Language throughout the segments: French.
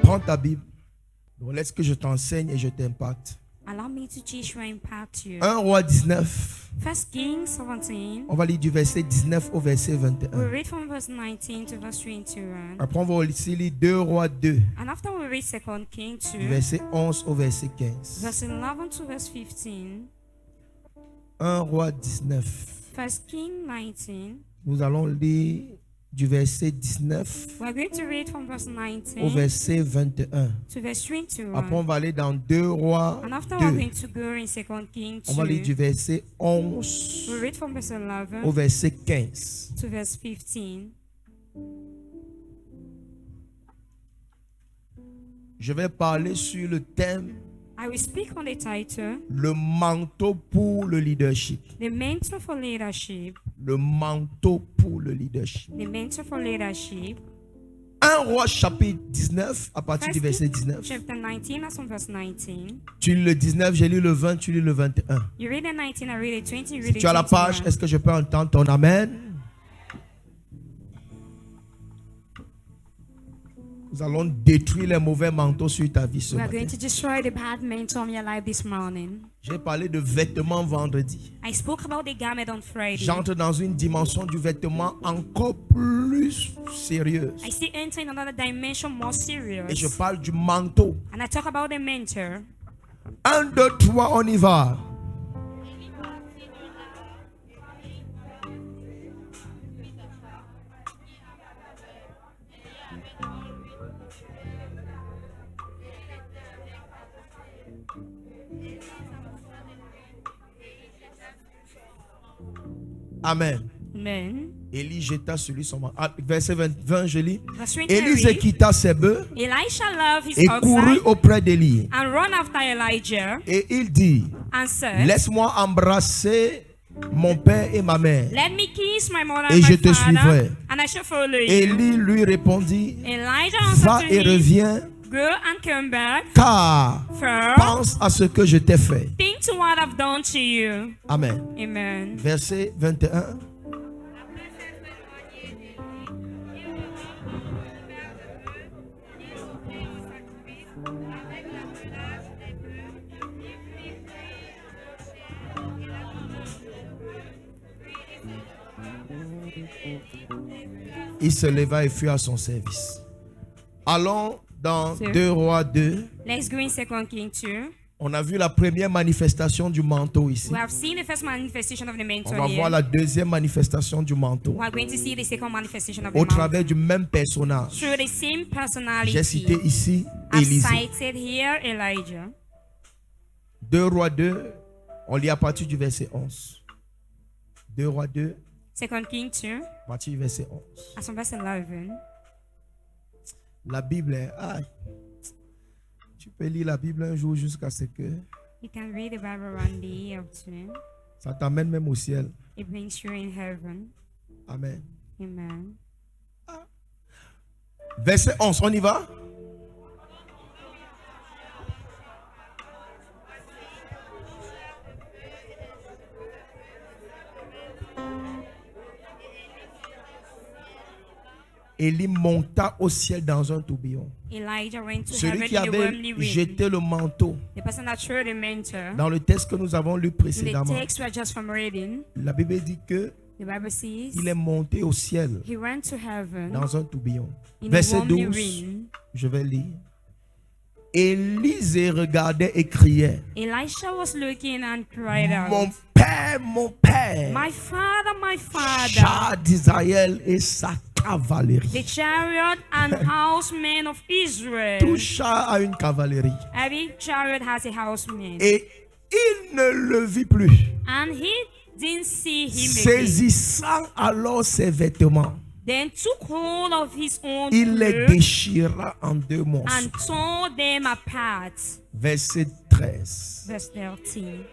Prends ta Bible. Donc laisse que je t'enseigne et je t'impacte. Allow me to teach you and impact you. 1 Roi 19. First Kings 17. On va lire du verset 19 au verset We 21. read from verse 19 to verse 21. Après, on va aussi lire 2 Rois 2, And after we read 2 Kings du 2, verset 11 au verset 15. verse 11 to verse 15. 1 Roi 19. First King 19. Nous allons lire du verset 19 We're going to read from verse au 19 verset 21. to verse Après, on 21. va aller dans 2 Rois And after we're 2. going to go in 2 Kings On va lire du 2, verset 11 we read from verse au 11 verset 15. to verse 15. Je vais parler sur le thème I will speak on the title, le manteau pour le leadership. The Mentor for Leadership. Le manteau pour le leadership. The Mentor for Leadership. 1 Roi chapitre 19 à partir du verset 19. Chapter 19, that's from verse 19. Tu lis le 19, j'ai lu le 20, tu lis le 21. You read the 19, I read the 20, you Si read the tu as la page, 21. est-ce que je peux entendre ton amen? Nous allons détruire les mauvais manteaux sur ta vie ce We are matin. going to destroy the bad mentor of your life this morning. J'ai parlé de vêtements vendredi. I spoke about the garment on Friday. J'entre dans une dimension du vêtement encore plus sérieuse. I see enter in another dimension more serious. Et je parle du manteau. And I talk about the mentor. 1, 2, 3, on y va. Amen. Amen. Élie jeta sur lui son manteau. Verset 20, je lis. Verse 20, Élisée quitta ses bœufs Elisha loved his et courut oxen auprès d'Élie. and run after Elijah Et il dit, and said, laisse-moi embrasser mon père et ma mère. Let me kiss my mother Et and je my te father, suivrai. and I shall follow you. Élie lui répondit, Elijah va answered et to him, reviens, Go and come back. car First, pense à ce que je t'ai fait. think to what I've done to you. Amen. Amen. Verset 21. Il se leva et fut à son service. Allons dans Sir. 2 Rois 2. Let's go in 2 Kings 2. On a vu la première manifestation du manteau ici. We have seen the first manifestation of the On mentor va voir here. la deuxième manifestation du manteau We are going to see the second manifestation of the au mentor. travers du même personnage. Through the same J'ai cité personality. ici I've Élisée. cited here Elijah. 2 Rois 2, on lit à partir du verset 11. 2 Rois 2, 2 Kings 2, à partir du verset 11. as from verse 11. La Bible est... Aïe. Tu peux lire la Bible un jour jusqu'à ce que You can read the Bible one day or two. ça t'amène même au ciel. It brings you in heaven. Amen. Amen. Verset 11, on y va? Élie monta au ciel dans un tourbillon. Elijah went to Celui heaven qui in the avait worldly wind. jeté le manteau, The person that threw the mentor. dans le texte que nous avons lu In the précédemment, text we are just from reading, la Bible dit que the Bible says il est monté au ciel he went to heaven dans un tourbillon. in a Verset warmly 12, wind. je vais lire. Élisée regardait et criait, Elisha was looking and cried mon out, père, mon père, my father, char d'Israël et sa cavalerie. the chariot and housemen of Israel. Tout char a une cavalerie. Every chariot has a houseman. Et il ne le vit plus. And he didn't see him again. Saisissant alors ses vêtements, Then took hold of his own il les clothes déchira en deux morceaux. and tore them apart. Verset 13. Verse 13.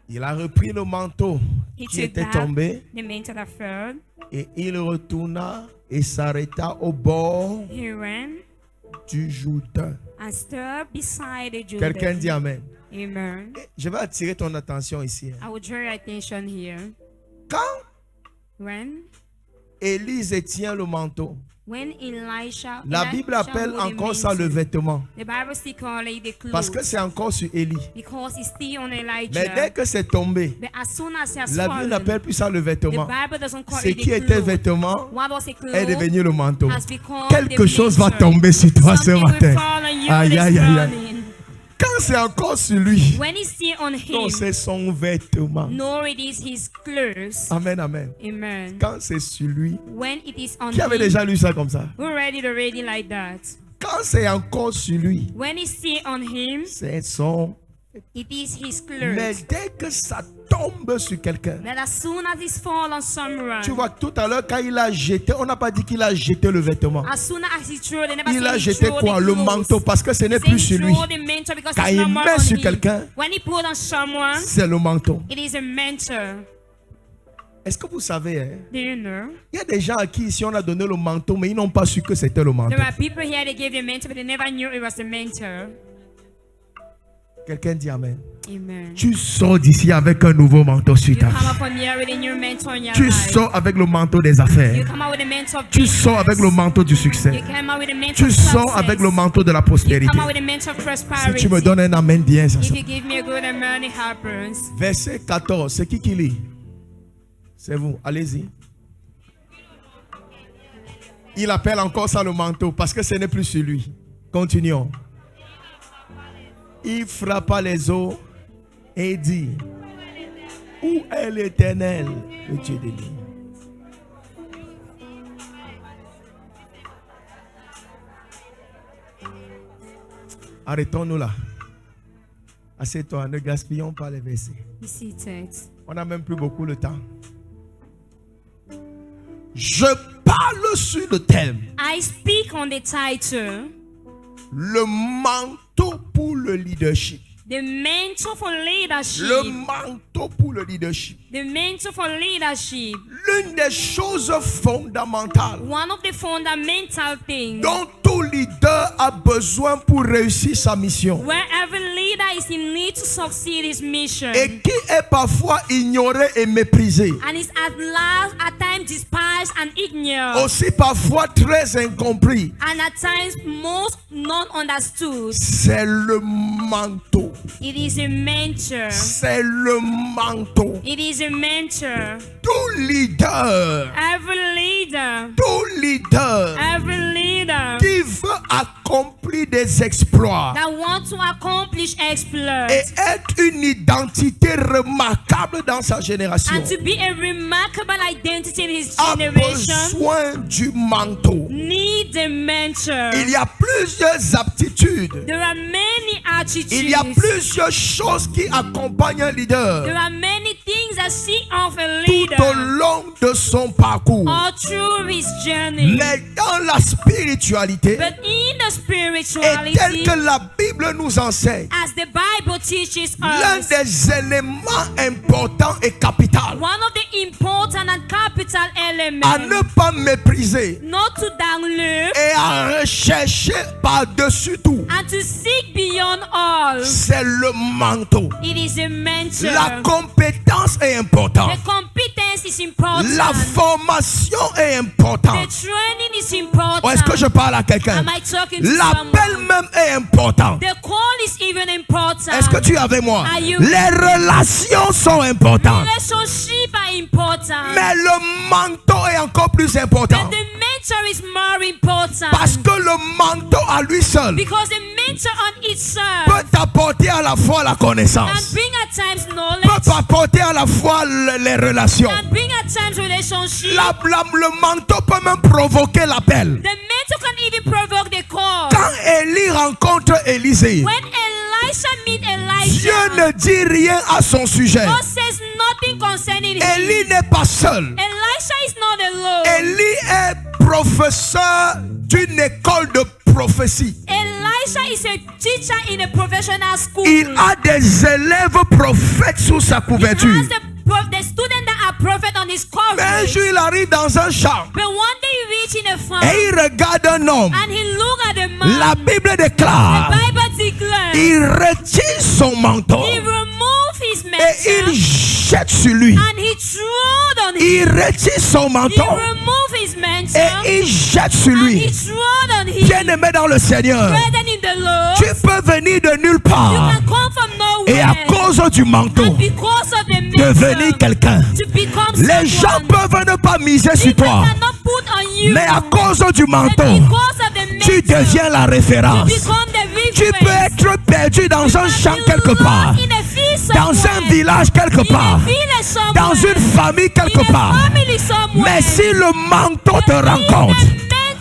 Il a repris le manteau He qui took était back tombé the mantle that fell. et il retourna et s'arrêta au bord He ran du Jourdain. and stood beside the Quelqu'un dit Jordan. Amen. Amen. Je vais attirer ton attention ici. I will draw your attention here. Quand When Élise tient le manteau, Elisha, la Bible appelle wore the encore ça le mantle, vêtement. the Bible still call it the Parce clothes que c'est encore sur Élie. because it's still on Mais Elijah. dès que c'est tombé, But as soon as he has la Bible fallen, n'appelle plus ça le the vêtement. Bible doesn't call Ce it qui the était clothes. vêtement What was a cloth est devenu le manteau. has become Quelque the chose va mantle. tomber sur toi ce Something will matin. fall on you Aïe, this aïe, aïe, aïe. morning. Quand c'est encore sur lui, When it's still on non, him, c'est son vêtement. nor it is his clothes. Amen, amen. Amen. Quand c'est sur lui, When it is on qui avait him, déjà lu ça comme ça? we read it already like that. Quand c'est encore sur lui, When it's still on him, c'est son. it is his Mais clothes. dès que ça tombe sur quelqu'un, But as soon as it's fall on someone, tu vois, tout à l'heure, quand il a jeté, on n'a pas dit qu'il a jeté le vêtement. as soon as he threw, they never Il say a he jeté threw quoi? the Le clothes. manteau, parce que ce n'est Say plus he sur lui. threw the mantle because Quand it's il no more met on sur him. quelqu'un, When he put on someone, c'est le manteau. it is a mantle. Est-ce que vous savez, hein, Do you know? il y a des gens à qui ici on a donné le manteau, mais ils n'ont pas su que c'était le manteau. There are people here that gave the mantle, but they never knew it was the mantle. Quelqu'un dit Amen. Amen. Tu sors d'ici avec un nouveau manteau sur You ta come vie. up from here with a new mantle on your Tu life. sors avec le manteau des You affaires. come out with a mantle of Tu business. sors avec le manteau du You succès. come out with a mantle Tu of sors success. avec le manteau de la You prospérité. come out with a mantle of Si prosperity. tu me donnes un amen, bien ça. If you give me a good amen, it happens. Verset 14, c'est qui lit? C'est vous, allez-y. Il appelle encore ça le manteau parce que ce n'est plus sur lui. Continuons. Il frappa les eaux et dit: où est l'Éternel, le Dieu des lignes? Arrêtons-nous là. Assieds-toi, ne gaspillons pas les versets. Be seated. On n'a même plus beaucoup de temps. Je parle sur le thème. I speak on the title, Le manteau pour le leadership. the mantle for leadership. Le manteau pour le leadership. The mantle for leadership. L'une des choses fondamentales One of the fundamental things dont tout leader a besoin pour réussir sa mission where every leader is in need to succeed his mission et qui est parfois ignoré et méprisé, and is at last at times despised and ignored aussi parfois très incompris, and at times most not understood. c'est le manteau. It is a mentor. C'est le manteau. It is a mentor. Tout leader, Every leader, tout leader every leader qui veut accomplir des exploits that wants to accomplish exploits et être une identité remarquable dans sa génération and to be a remarkable identity in his a generation besoin du manteau. need a mentor. Il y a plusieurs aptitudes. There are many attitudes. Il y a plusieurs choses qui accompagnent un There leader are many things that see off a tout leader au long de son parcours. all through his journey. Mais dans la spiritualité, But in the et spirituality, tel que la Bible nous enseigne, as the Bible teaches l'un us, des éléments importants et capitaux one of the important and capital à elements ne pas mépriser not to download et à rechercher par-dessus tout, and to seek beyond all, c'est le manteau. it is a mentor. La compétence est importante. The competence is important. La formation est The importante. training is important. Ou est-ce que je parle à quelqu'un? Am I talking to L'appel someone? même est important. The call is even important. Est-ce que tu es avec moi? Are you- Les relations sont importantes. Relationships are important. Mais le manteau est encore plus important. But the mentor is more important. Parce que le manteau à lui seul Because the mentor on itself peut t'apporter à la fois la can connaissance, bring at times peut knowledge, t'apporter à la fois les relations. can bring at times relationship. Le manteau peut même provoquer l'appel. The mentor can even provoke the call. Quand Élie rencontre Élisée, When Elisha meet Dieu Elijah, ne dit rien à son sujet. God says nothing concerning him. Élie n'est pas seul. Elisha is not alone. Élie est professeur d'une école de prophétie. Elisha Elisha is a teacher in a professional school. Il a des élèves prophètes sous sa couverture. He has the students that are prophet on his Mais un coverage. jour, il arrive dans un champ But one day he reached in a farm et il regarde un homme. and he looked at the man. La Bible The déclare, Bible declares il retire son manteau he removed his et il mantle jette sur lui. and he threw on him. Il retire son He manteau removed his mantle et il jette sur and he lui. threw on him. Bien-aimé dans le Seigneur, Brethren in the Lord, tu peux venir de nulle you part can come from et à nowhere. cause du manteau And because of the devenir mantle, quelqu'un. to become Les gens someone. peuvent ne pas miser sur People toi, cannot put on you. mais à cause du But manteau, because of the tu mantle, deviens la you référence. become the Tu peux reference. être perdu dans un champ You quelque lost part, in a field dans un somewhere. village quelque In a part, village somewhere. dans une famille quelque In a part. family somewhere. Mais si le manteau te If rencontre, the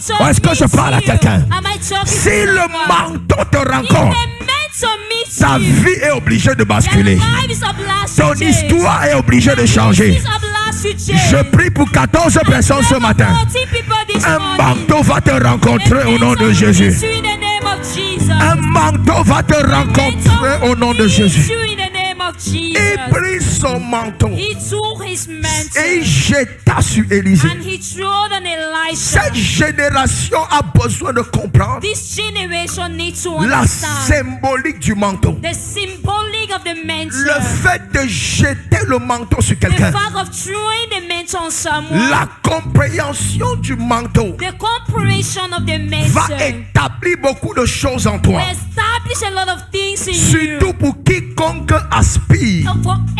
mantle ou est-ce que je meets parle à you, quelqu'un? am I talking si to le someone? manteau te If the rencontre, mantle meets ta you, vie est obligée de your basculer. life is obliged Ton to change. histoire est obligée de Your changer. history is obliged to change. Je prie pour 14 personnes ce matin. 40 people this Un morning. manteau va te rencontrer au nom de In Jésus. the name of Jesus. Un manteau va te rencontrer au nom de Jésus. In the name of Il Jesus. prit son manteau He took his et il mantle jeta sur Élisée. and he threw on Elisha. Cette génération a besoin de comprendre This generation needs to la understand symbolique du manteau. the symbolic of the mantle. Le fait de jeter le manteau sur The quelqu'un. fact of throwing the mantle on someone. La compréhension du manteau The comprehension of the va mantle établir beaucoup de choses en will toi. establish a lot of things in you. Surtout pour quiconque aspire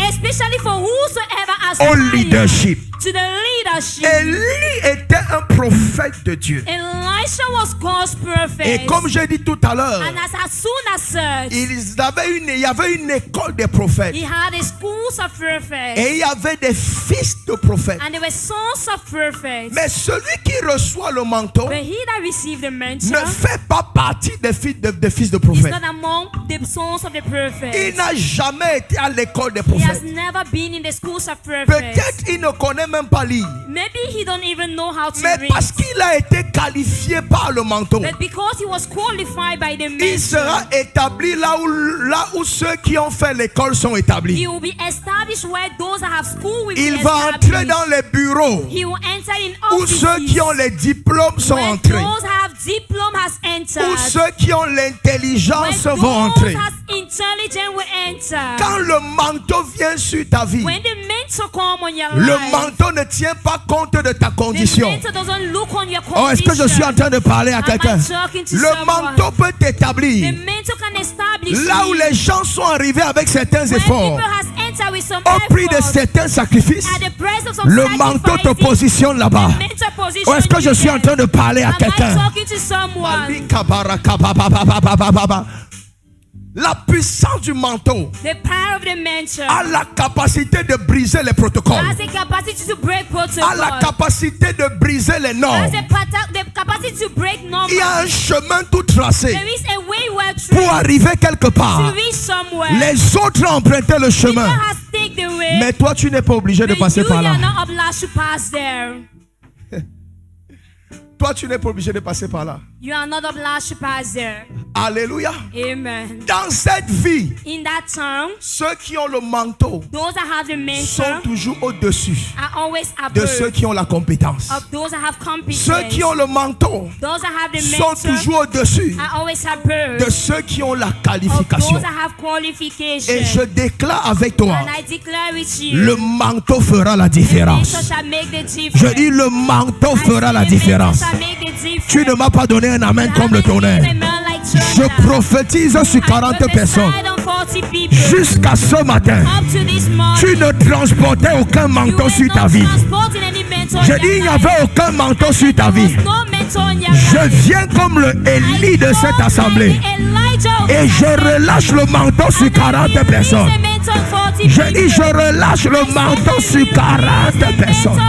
Especially for whosoever au aspires leadership. to the leadership. Élie était un prophète de Dieu. Elisha was God's prophet. Et comme j'ai dit tout à l'heure, And as soon as such, il y avait une école des prophètes. he had a schools of prophets. Et il y avait des fils de prophètes. And there were sons of prophets. Mais celui qui reçoit le manteau But he that received the mantle ne fait pas partie des fils de is prophètes. not among the sons of the Il prophets. n'a jamais été à l'école des He has prophètes. never been in the schools of prophets. Peut-être il ne connaît même pas lire. Maybe he don't even know how to Mais read. parce qu'il a été qualifié par le manteau, But because he was qualified by the il sera mantle, établi là où ceux qui ont fait l'école sont établis. he will be established where those that have school will Il be va entrer established. dans les bureaux He will enter in où offices ceux qui ont les diplômes sont where entrés. those have diploma has Où entered. ceux qui ont l'intelligence Where vont those entrer. has intelligence will enter. Quand le manteau vient sur ta vie, When the mantle come on your le life, manteau ne tient pas compte de ta the condition. mantle doesn't look on your Oh, est-ce que je suis en train de parler à Am I quelqu'un? talking to Le someone? manteau peut The t'établir mantle can establish là où you. les gens sont arrivés avec certains When efforts, people has entered with some au prix de effort, certains sacrifices. at the price of some Le manteau te sacrifices, positionne là-bas. the mantle position Ou est-ce que je suis en train de parler à Am I quelqu'un? talking to someone? La puissance du manteau The power of the mantle a la capacité de briser les protocoles, has the capacity to break protocol. a la capacité de briser les normes. Has the capacity to break normal. Il y a un chemin tout tracé There is a way well pour traced arriver quelque to part. reach somewhere. Les autres ont emprunté le People chemin, has take the way, mais toi tu n'es pas obligé de but passer you par are là. not obliged to pass there. Toi tu n'es pas obligé de passer par là. You are not obliged to pass there. Alléluia. Amen. Dans cette vie, In that time, ceux qui ont le manteau those that have the sont mantle toujours au-dessus are always de above ceux qui ont la compétence. of those that have competence. Ceux qui ont le manteau Those that have the sont mantle toujours au-dessus are always above de ceux qui ont la of qualification. those that have qualification. Et je déclare avec toi, And I declare with you, le manteau fera la the mantle différence. shall make the difference. Je dis le manteau I fera say la the différence. mantle shall make the difference. Tu ne m'as pas donné un amen comme le tonnerre. Je prophétise sur 40 personnes. Jusqu'à ce matin, tu ne transportais aucun manteau sur ta vie. Je dis, il n'y avait aucun manteau sur ta vie. Je viens comme le Élie de cette assemblée et je relâche le manteau sur 40 personnes. Je dis, je relâche le manteau sur 40 personnes.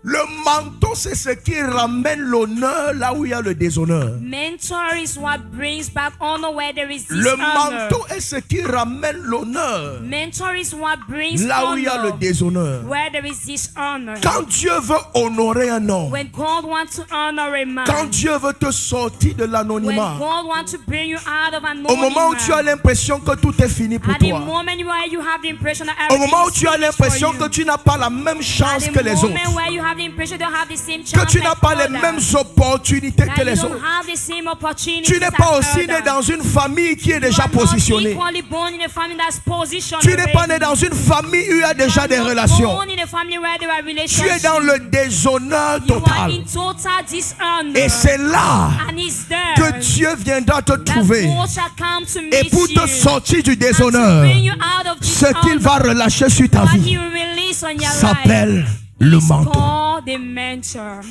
Le manteau manteau, c'est ce qui ramène l'honneur là où il y a le déshonneur. Mentor is what brings back honor where there is Le dishonor. manteau est ce qui ramène l'honneur Mentor is what brings là où il y a le honor déshonneur. where there is dishonor. Quand Dieu veut honorer un homme, When God wants to honor a man, quand Dieu veut te sortir de when l'anonymat, God wants to bring you out of au moment où tu as anonymity, l'impression que tout est fini pour at the toi, moment where you have the impression that au everything moment où is tu as finished for l'impression you, que tu n'as pas la même chance at que the les moment autres, where you have the impression you don't have the same que chance tu n'as as pas les others, mêmes opportunités que that you les don't autres, have the same opportunities tu n'es as pas aussi né others. dans une famille qui est You déjà are not positionnée, equally born in a family that's positioned tu n'es pas né already. dans une famille où il y a You déjà are des not relations, born in a family where there are tu es relationships. dans le déshonneur You are total. in total dishonor. Et c'est là And it's there que Dieu viendra te that trouver. God shall come to Et meet pour you te sortir du and to déshonneur, bring you out of ce qu'il dishonor. va relâcher sur ta What vie he will release on your life s'appelle le is manteau. called the mentor.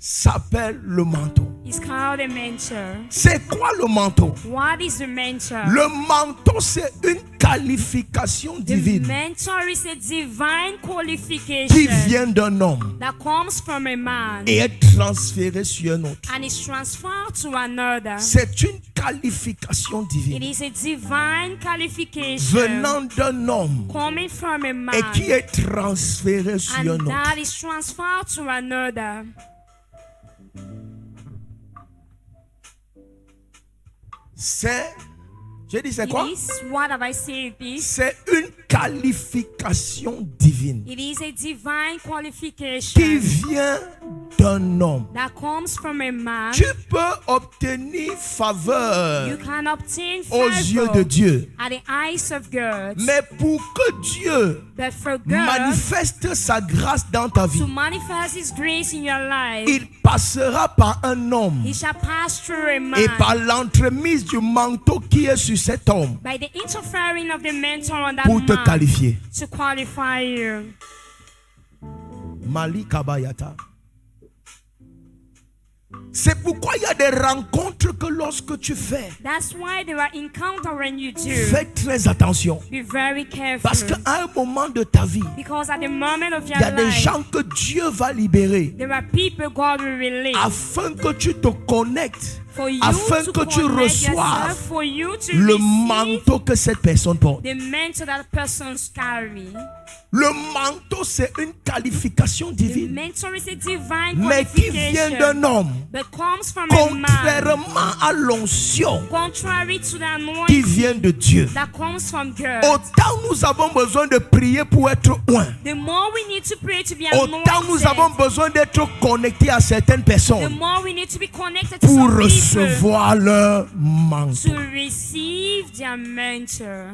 S'appelle le manteau. It's called a mentor. C'est quoi le manteau? What is the mentor? Le manteau, c'est une qualification The divine mentor is a divine qui qualification vient d'un homme that comes from a man et est transférée sur un autre. and is transferred to another. C'est une qualification It divine is a divine qualification venant d'un homme coming from a man et qui est transférée sur un and autre. that is transferred to another. J'ai dit c'est quoi? It is, what have I said this? C'est une qualification divine It is a divine qui qualification vient d'un homme. that comes from a man. Tu peux obtenir faveur You can obtain aux yeux de favor Dieu. at the eyes of God. Mais pour que Dieu But for God manifeste sa grâce dans ta vie, to manifest His grace in your life, il passera par un homme He shall pass through a man et par l'entremise du manteau qui est sur cet homme by the interfering of the mentor on that pour te man qualifier. to qualify you. Mali Kabayata. C'est pourquoi il y a des rencontres que lorsque tu fais, That's why there are encounters when you do. fais très attention. Be very careful. Parce qu'à un moment de ta vie, Because at the moment of your il y a des life, gens que Dieu va libérer there are people God will release afin que tu te connectes, for you afin to que tu connect reçoives yourself, for you to le receive manteau que cette personne porte. the mentor that person's carry. Le manteau, c'est une qualification The divine, mentor is a divine mais qui vient qualification d'un homme, that comes from a man, contrairement à l'onction contrary to the qui anointing vient de Dieu. that comes from God. Autant nous avons besoin de prier pour être loin, The more we need to pray to be autant nous avons anointed, besoin d'être connectés à certaines the personnes more we need to be connected to pour some people recevoir leur to manteau. receive their mentor.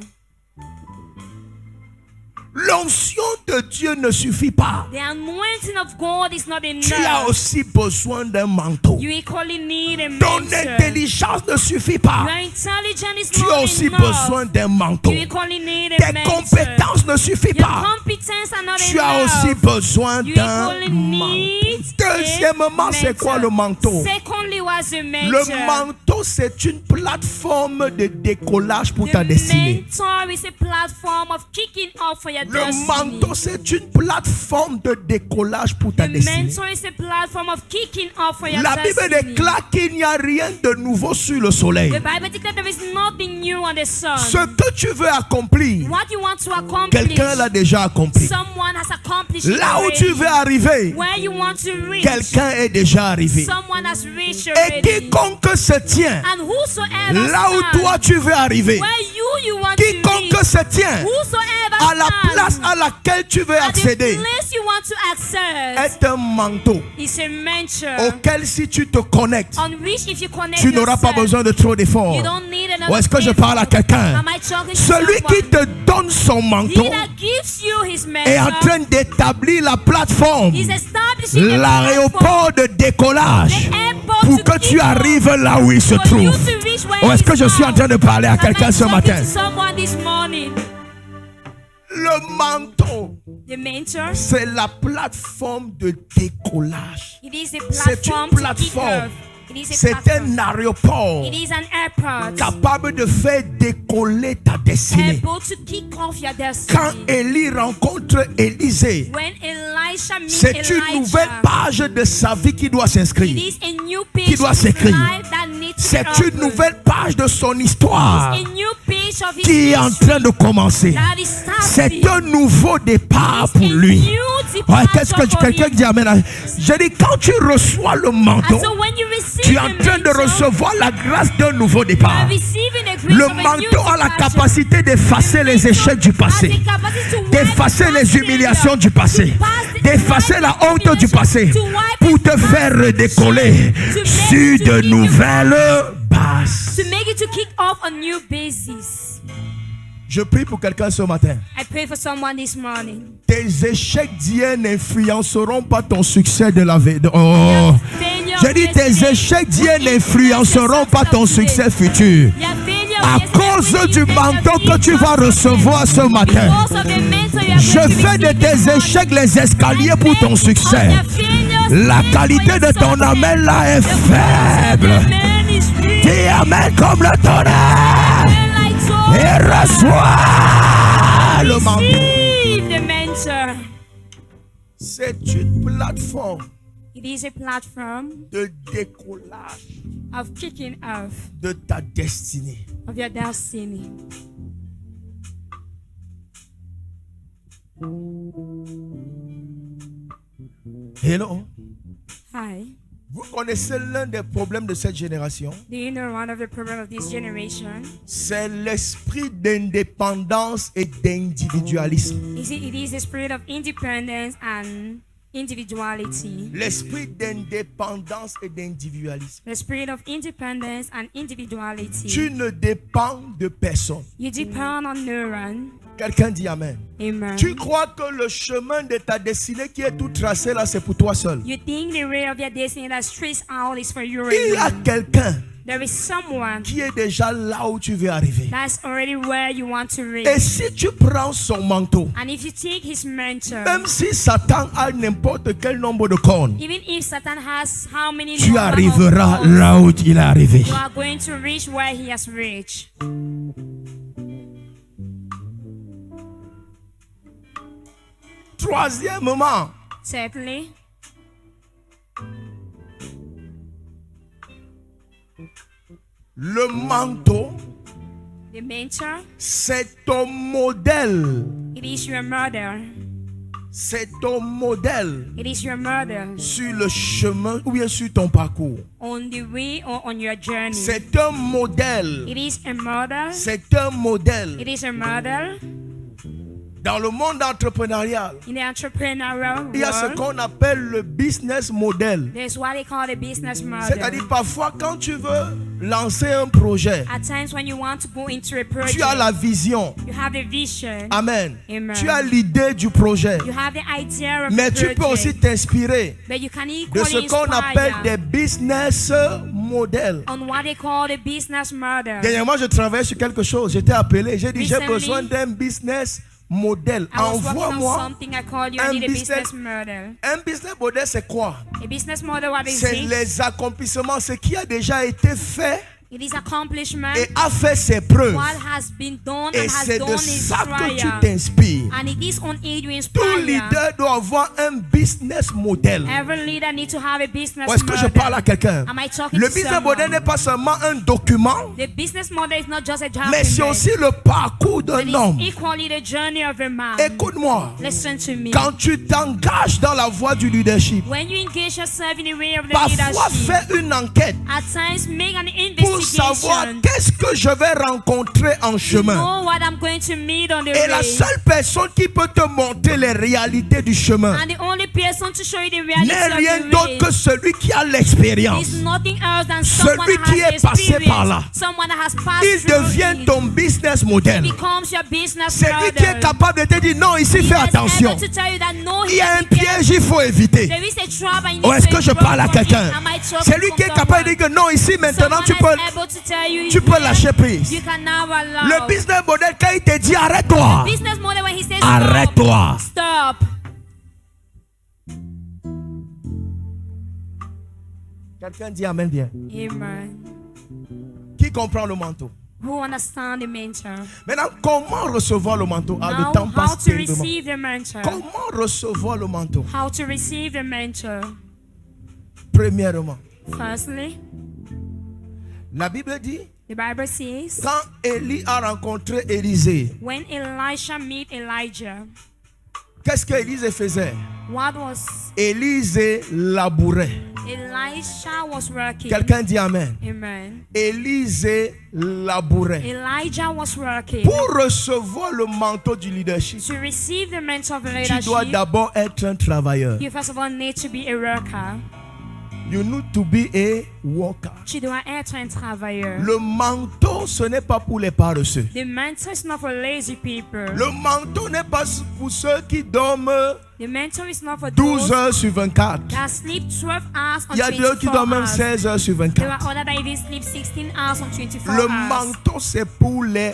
L'onction de Dieu ne suffit pas. The anointing of God is not Tu as enough. aussi besoin d'un manteau. You equally need a Ton mentor. intelligence ne suffit Your pas. intelligence is Tu as not aussi enough. besoin d'un manteau. You equally need a Tes mentor. compétences ne suffisent Your pas. competence are not Tu as enough. aussi besoin You d'un equally manteau. need Deuxièmement, a c'est quoi le manteau? Secondly, what's a mentor? Le manteau, c'est une plateforme de décollage pour ta The destinée. mentor is a platform of kicking off for your Le destiny. manteau, c'est une plateforme de décollage pour ta The destinée. mentor is a platform of kicking off for your La Bible destiny. déclare qu'il n'y a rien de nouveau sur le soleil. The Bible declares there is nothing new on the sun. Ce que tu veux accomplir, What you want to accomplish, quelqu'un l'a déjà accompli. someone has accomplished it Là où already. tu veux arriver, Where you want to reach, quelqu'un est déjà arrivé. someone has reached Et already. quiconque se tient And whosoever là où stands, toi tu veux arriver, where you want to quiconque reach, se tient whosoever à la stands, place à laquelle tu veux at the accéder, place you want to access, est un manteau is a mentor auquel si tu te connectes, on which if you connect tu n'auras pas yourself, besoin de trop d'efforts. you don't need another Ou est-ce que je effort. parle à quelqu'un? Am I talking to Celui qui someone? te donne son manteau He that gives you his est en mentor train d'établir la plateforme, is establishing a platform l'aéroport de décollage, the airport pour to que tu kick off, arrive là où il se for you trouve. to reach where Ou est-ce que he's je suis en found? train de parler à Am I quelqu'un ce talking matin? to someone this morning? Le manteau, The mentor, c'est la plateforme de décollage. it is a C'est platform une to kick plateforme off. C'est un aéroport It is an airport. capable de faire décoller ta destinée. Able to kick off your Quand destiny. Élie rencontre Élisée, When Elisha meets c'est une nouvelle Elijah, page de sa vie qui doit it s'inscrire. is a new Qui page doit of his s'écrire. life that needs to C'est be une opened. nouvelle page de son histoire A new page of his qui est en history train de commencer. that is starting. C'est un nouveau départ It's pour a lui. new Ouais, qu'est-ce que departure for quelqu'un him. dit amen? Je dis, quand tu reçois le manteau, And so when you receive tu es en the train de mantle, recevoir la grâce d'un nouveau you départ. are receiving the grace Le of a new manteau a la departure. capacité d'effacer les échecs du Has passé, the capacity to wipe d'effacer the les past humiliations failure, du passé, to wipe d'effacer la honte du passé, to wipe pour the te past faire redécoller to make sur it to de give you nouvelles bases. to make it to kick off a new basis. Je prie pour quelqu'un ce matin. I pray for someone this morning. Tes échecs d'hier n'influenceront pas ton succès de la vie. Oh. Failure Je dis, of tes yesterday échecs d'hier will n'influenceront pas ton succès futur. Your failure À of yesterday cause will du influence manteau your que tu vas future recevoir ce success. matin, Because of the mentor you are je going to fais de receive this tes morning. échecs les escaliers pour ton succès. La qualité de ton amen là est faible. Dis amen comme le tonnerre et reçois le manteau. Receive the mentor. C'est une plateforme It is a platform de décollage of kicking off de ta destinée. of your destiny. Hello. Hi. Vous connaissez l'un des problèmes de cette génération? Do you know one of the problems of this generation? C'est l'esprit d'indépendance et d'individualisme. It is the spirit of independence and individuality. L'esprit d'indépendance et d'individualisme. The spirit of independence and individuality. Tu ne dépends de personne. You depend on no one. Quelqu'un dit amen. Amen. Tu crois que le chemin de ta destinée qui est tout tracé là, c'est pour toi seul. You think the way of your destiny that's traced out is for you Il y a alone. quelqu'un There is someone qui est déjà là où tu veux arriver. that's already where you want to reach. Et si tu prends son manteau, And if you take his mentor, même si Satan a n'importe quel nombre de cornes, even if Satan has how many tu number of arriveras horns, là où il est arrivé. you are going to reach where he has reached. Troisièmement, Thirdly, le manteau, the mentor, c'est ton modèle. it is your mother. C'est ton modèle It is your mother sur le chemin ou bien sur ton parcours. on the way or on your journey. C'est un modèle. It is a mother. C'est un modèle. It is a mother Dans le monde entrepreneurial, in the entrepreneurial il y a ce world. qu'on appelle le business model. There's what they call the business model. C'est-à-dire parfois quand tu veux lancer un projet, At times when you want to go into a project, tu as la vision. you have the vision, Amen. Amen. Tu as l'idée du projet. you have the idea of Mais the tu peux aussi project, t'inspirer but you can de equally ce qu'on appelle inspire des business models. on what they call the business model. Dernièrement, je travaillais sur quelque chose. J'étais appelé. J'ai dit, j'ai Recently, besoin d'un business model. I was working on Envoie-moi something I call you un need a business- business model. un business model. C'est quoi? A business model, what is C'est it? les accomplissements, ce qui a déjà été fait It is accomplishment. et a fait ses preuves. What has been done Et and has c'est done de is ça que tu trial. t'inspires. And it is on aid you Tout inspire. leader doit avoir un business model. Every leader needs to have a business Ou est-ce que je model. parle à quelqu'un? Am I talking Le to business someone? model n'est pas seulement un document, The business model is not just a document. mais c'est aussi le parcours but d'un it's homme. equally the journey of a man. Écoute-moi, Listen to me. quand tu t'engages dans la voie du leadership, When you engage yourself in the way of the parfois leadership, fais une enquête at times make an pour savoir investigation. qu'est-ce que je vais rencontrer en To chemin. know what I'm going to meet on the Et la way. seule personne qui peut te montrer les réalités du chemin And the only person to show you the reality n'est of rien the d'autre way que celui qui a l'expérience. is nothing else than someone Celui that qui has est passé experience, par là. someone that has passed Il through devient it. ton business model. Becomes your business C'est lui qui est model. capable de te dire non, ici He fais is attention. able to tell you that no, Il y a un be careful. piège, il faut éviter. There is a trap and you Ou need est-ce to que je run parle à from it. quelqu'un? Am I talking C'est lui qui est from capable de someone? dire que non, ici maintenant Someone tu peux, is able to tell you tu peux here, lâcher prise. you can now allow. Le business model, quand il te dit arrête-toi, Business model when he says arrête-toi. stop. Quelqu'un dit amen bien. Amen. Qui comprend le manteau? Who understand the mantle? Maintenant, comment recevoir le manteau? Ah, Now, le temps how passe to terriblement. receive the mantle? Comment recevoir le manteau? How to receive the mantle? Premièrement, Firstly, la Bible dit, the Bible says, quand Élie a rencontré Élisée, when Elisha met Elijah, qu'est-ce qu'Élisée faisait? what was Élisée labourait. Elisha was working? Quelqu'un dit amen. Amen. Élisée labourait. Elijah was working. Pour recevoir le manteau du leadership, To receive the mantle of tu dois leadership, d'abord être un travailleur. you first of all need to be a worker. You need to be a worker. Tu dois être un travailleur. Le manteau, ce n'est pas pour les paresseux. The mantle is not for lazy people. Le manteau n'est pas pour ceux qui dorment The mantle is not for 12 those heures sur 24. that sleep 12 hours on Il y a d'autres qui 24 dorment même hours. 16 heures sur There 24. are others that even sleep 16 hours on 24 Le hours. manteau, c'est pour les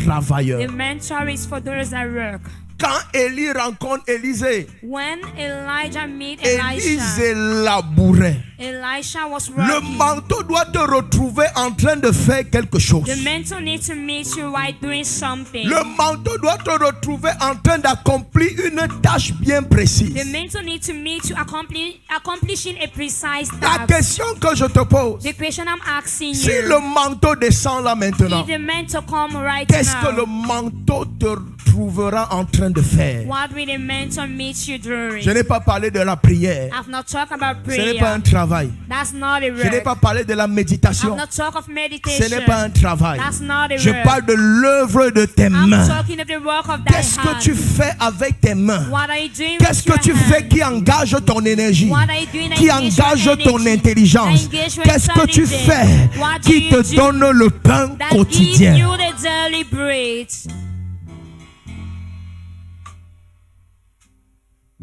travailleurs. The mantle is for those that work. Quand Élie rencontre Élisée, When Elijah met Elisha, Élisée labourait. Elisha was Le working. manteau doit te retrouver en train de faire quelque chose. The mantle needs to meet you while doing something. Le manteau doit te retrouver en train d'accomplir une tâche bien précise. The mantle needs to meet you accomplishing a precise La task. question que je te pose, The question I'm asking si you, le manteau descend là maintenant, if the mantle come right qu'est-ce que le now, manteau te trouvera en train de faire? what will the mantle meet you doing? Je n'ai pas parlé de la prière. I've not talked about Ce n'est pas un prayer. travail. That's not a Je n'ai work. pas parlé de la méditation. I've not talked of Ce meditation. n'est pas un travail. That's not a Je work. parle de l'œuvre de tes I'm mains. talking of the work of thy Qu'est-ce que hand. tu fais avec tes mains? What are you doing Qu'est-ce with que tu your fais hand? qui engage ton énergie? What are you doing that Qui engage your engage ton energy? intelligence? Engage your Qu'est-ce que tu intelligence? fais What do qui you te do donne le pain that gives quotidien? you the daily bread?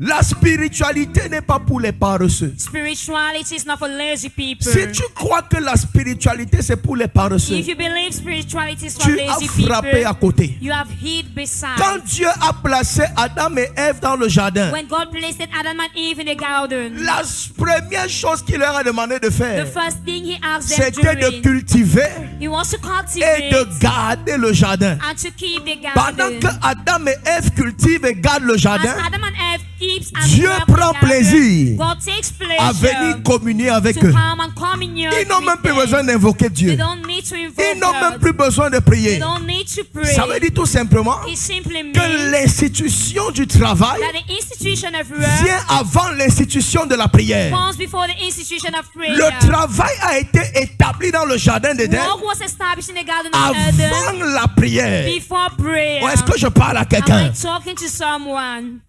La spiritualité n'est pas pour les paresseux. Spirituality is not for lazy people. Si tu crois que la spiritualité c'est pour les paresseux, If you believe spirituality is for tu as lazy frappé à people, côté. you have hid beside. Quand Dieu a placé Adam et Ève dans le jardin, When God placed Adam and Eve in the garden, la première chose qu'il leur a demandé de the faire, first thing he asked them to c'était de do, cultiver he wants to et cultivate de garder le jardin. and to keep the Pendant garden. que Adam et Ève cultivent et gardent le As jardin, Adam and Eve keeps and Dieu work prend together, plaisir God takes à pleasure venir communier avec to eux. come and communion Ils n'ont même with plus them. besoin d'invoquer Dieu. They don't need to invoke Ils n'ont même God. plus besoin de They prier. don't need to pray. Ça veut dire tout simplement It simply means que l'institution du travail that the institution of work vient avant l'institution de la prière. comes before the institution of prayer. Le travail a été établi dans le jardin d'Éden Work was established in the garden of Eden avant la prière. before prayer. Ou est-ce que je parle à Am quelqu'un? I talking to someone?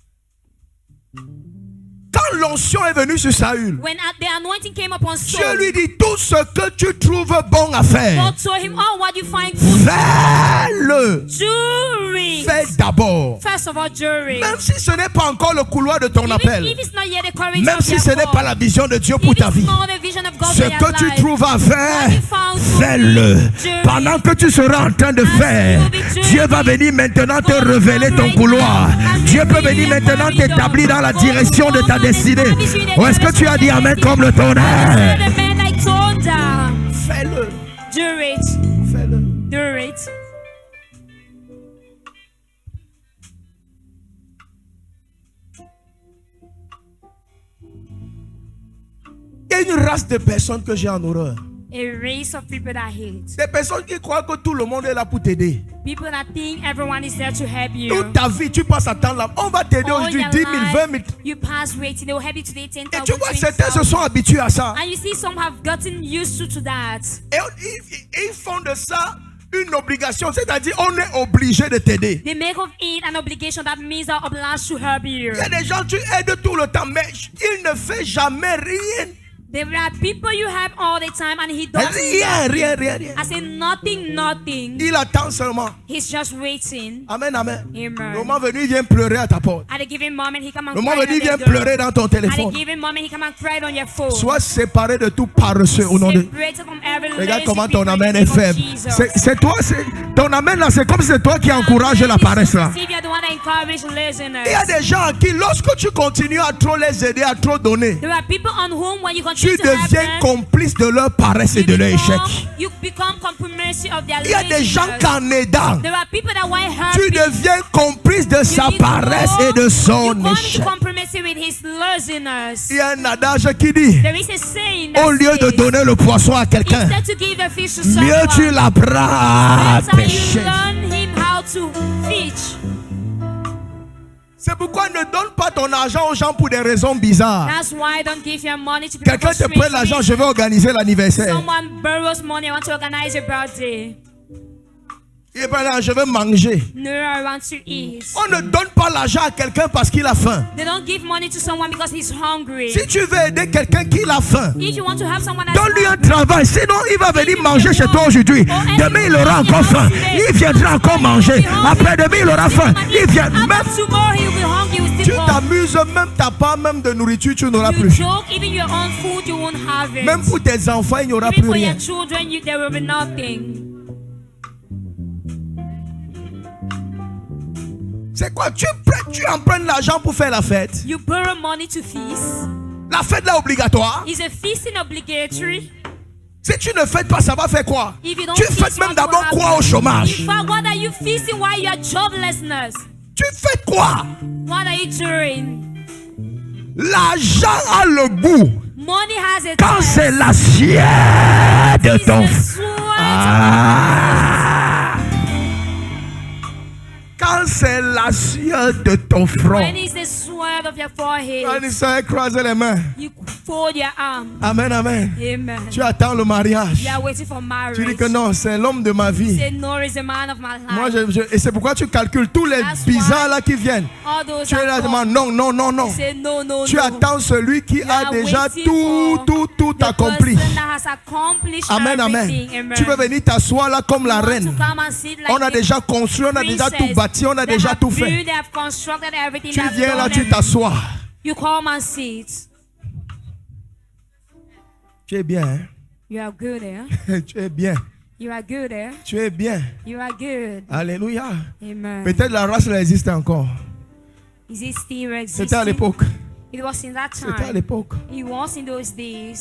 Quand l'onction est venue sur Saül, When the anointing came upon Dieu Saul, lui dit tout ce que tu trouves bon à faire, God told him, oh, what you find good, fais-le. do it. Fais d'abord. First of all, jury. Même si ce n'est pas encore le couloir de ton Even appel, if it's not yet the courage même of si your ce n'est call, pas la vision de Dieu pour if ta it's vie, not the vision of God ce for your que tu life, trouves à faire, what you found to fais-le. do, Pendant que tu seras en train de As faire, you be doing Dieu va it, venir maintenant te God révéler will ton right couloir. now and Dieu peut reveal venir your maintenant corridor. t'établir dans la God direction will de ta come and destinée. establish you in the Ou est-ce que tu as dit direction amen of your comme le destiny. tonnerre? The man like thunder. Fais-le. Do it. Fais-le. Do it. Il y a une race de personnes que j'ai en horreur. A race of people that hate. Des personnes qui croient que tout le monde est là pour t'aider. People that think everyone is there to help you. Toute ta vie, tu passes à temps là. On va t'aider All aujourd'hui your 10 000, 20 000. life, you pass waiting. They will help you today 10,000, Et tu vois, 20,000. certains se sont habitués à ça. And you see some have gotten used to that. Et ils font de ça une obligation. C'est-à-dire, on est obligé de t'aider. They make of it an obligation that means they're obliged to help you. Il y a des gens, tu aides tout le temps, mais il ne fait jamais rien. There are people you help all the time and he does Rien. I say nothing. Il attend seulement. He's just waiting. Amen. Amen. Le moment venu, il vient pleurer à ta porte. At a given moment, he come and Le cry moment on venu, il your vient door. pleurer dans ton At a téléphone. given moment, he come and cry on your phone. Sois séparé de tout paresseux au nom de... Separated from every Regarde lazy comment people ton in the amen name est of faible. Jesus. C'est toi, ton amen là, c'est comme si c'est toi qui encourage la paresse là. See if you're the one that encourage laziness. Il y a des gens qui, lorsque tu continues à trop les aider, à trop donner, There are people on whom when you continue tu deviens complice de leur paresse et de leur échec. You become complice of their Il y a des gens qu'en aidant, There are people that while tu helping, deviens complice de sa paresse et de son you échec. compromise with his laziness. Il y a un adage qui dit, There is a saying that au lieu de says, donner le poisson à quelqu'un, instead to give a fish to someone, mieux tu l'apprends à better you pêcher. learn him how to fish. C'est pourquoi ne donne pas ton argent aux gens pour des raisons bizarres. That's why don't give your money to people. Quelqu'un for te prête strange l'argent, je reasons. vais organiser l'anniversaire. Someone borrows money, I want to organize a birthday. Il est pas là, je vais manger. No, I want to eat. On ne donne pas l'argent à quelqu'un parce qu'il a faim. They don't give money to someone because he's hungry. Si tu veux aider quelqu'un qui a faim, If you want to help someone that's donne-lui un hungry, travail. Sinon, il va venir manger chez toi aujourd'hui. Demain, il aura encore faim. Il viendra encore manger. Après-demain, il aura faim. Il vient. Même, after tomorrow he will be hungry, he will tu still hungry. t'amuses, même t'as pas même de nourriture, tu n'auras You plus. joke, even your own food you won't have it. Même pour tes enfants, il n'y aura Even plus for rien. your children, there will be nothing. C'est quoi? Tu empruntes l'argent pour faire la fête. You borrow money to feast. La fête là obligatoire. Is a feasting obligatory? Si tu ne fêtes pas, ça va faire quoi? If you don't Tu feast, fêtes même what d'abord will quoi au happen? chômage? In fact, what are you feasting while you are joblessness? Tu fêtes quoi? What are you doing? L'argent a le goût Money has a quand taste. c'est l'assiette de It's ton the frère. sweat Quand c'est l'assiette de ton front. When it's the sweat of your forehead, Quand il s'est croisé les mains. you fold your arm. Amen, amen. Amen. Tu attends le mariage. You are waiting for marriage. Tu dis que non, c'est l'homme de ma vie. Say no is the man of my life. Moi, et c'est pourquoi tu calcules tous les That's bizarres why là qui viennent. all those Tu es là, that demande non, non, non, non. say no, no, Tu no. attends celui qui a are déjà waiting tout The accompli. person that has accomplished Amen, amen. everything. Amen. Tu peux venir t'asseoir là comme la You want reine. to come and sit like On a the déjà construit, on a déjà tout princess. bâti, on a They déjà have tout fait. built, they have constructed everything. Tu they have viens là, done tu everything. t'assois. You come and sit. Tu es bien, hein? You are good, eh? Tu es bien. You are good, eh? Tu es bien. You are good. Alléluia. Amen. Peut-être la race là existe encore. Is it still C'était à existing? l'époque. It was in that C'était à time. l'époque. It was in those days.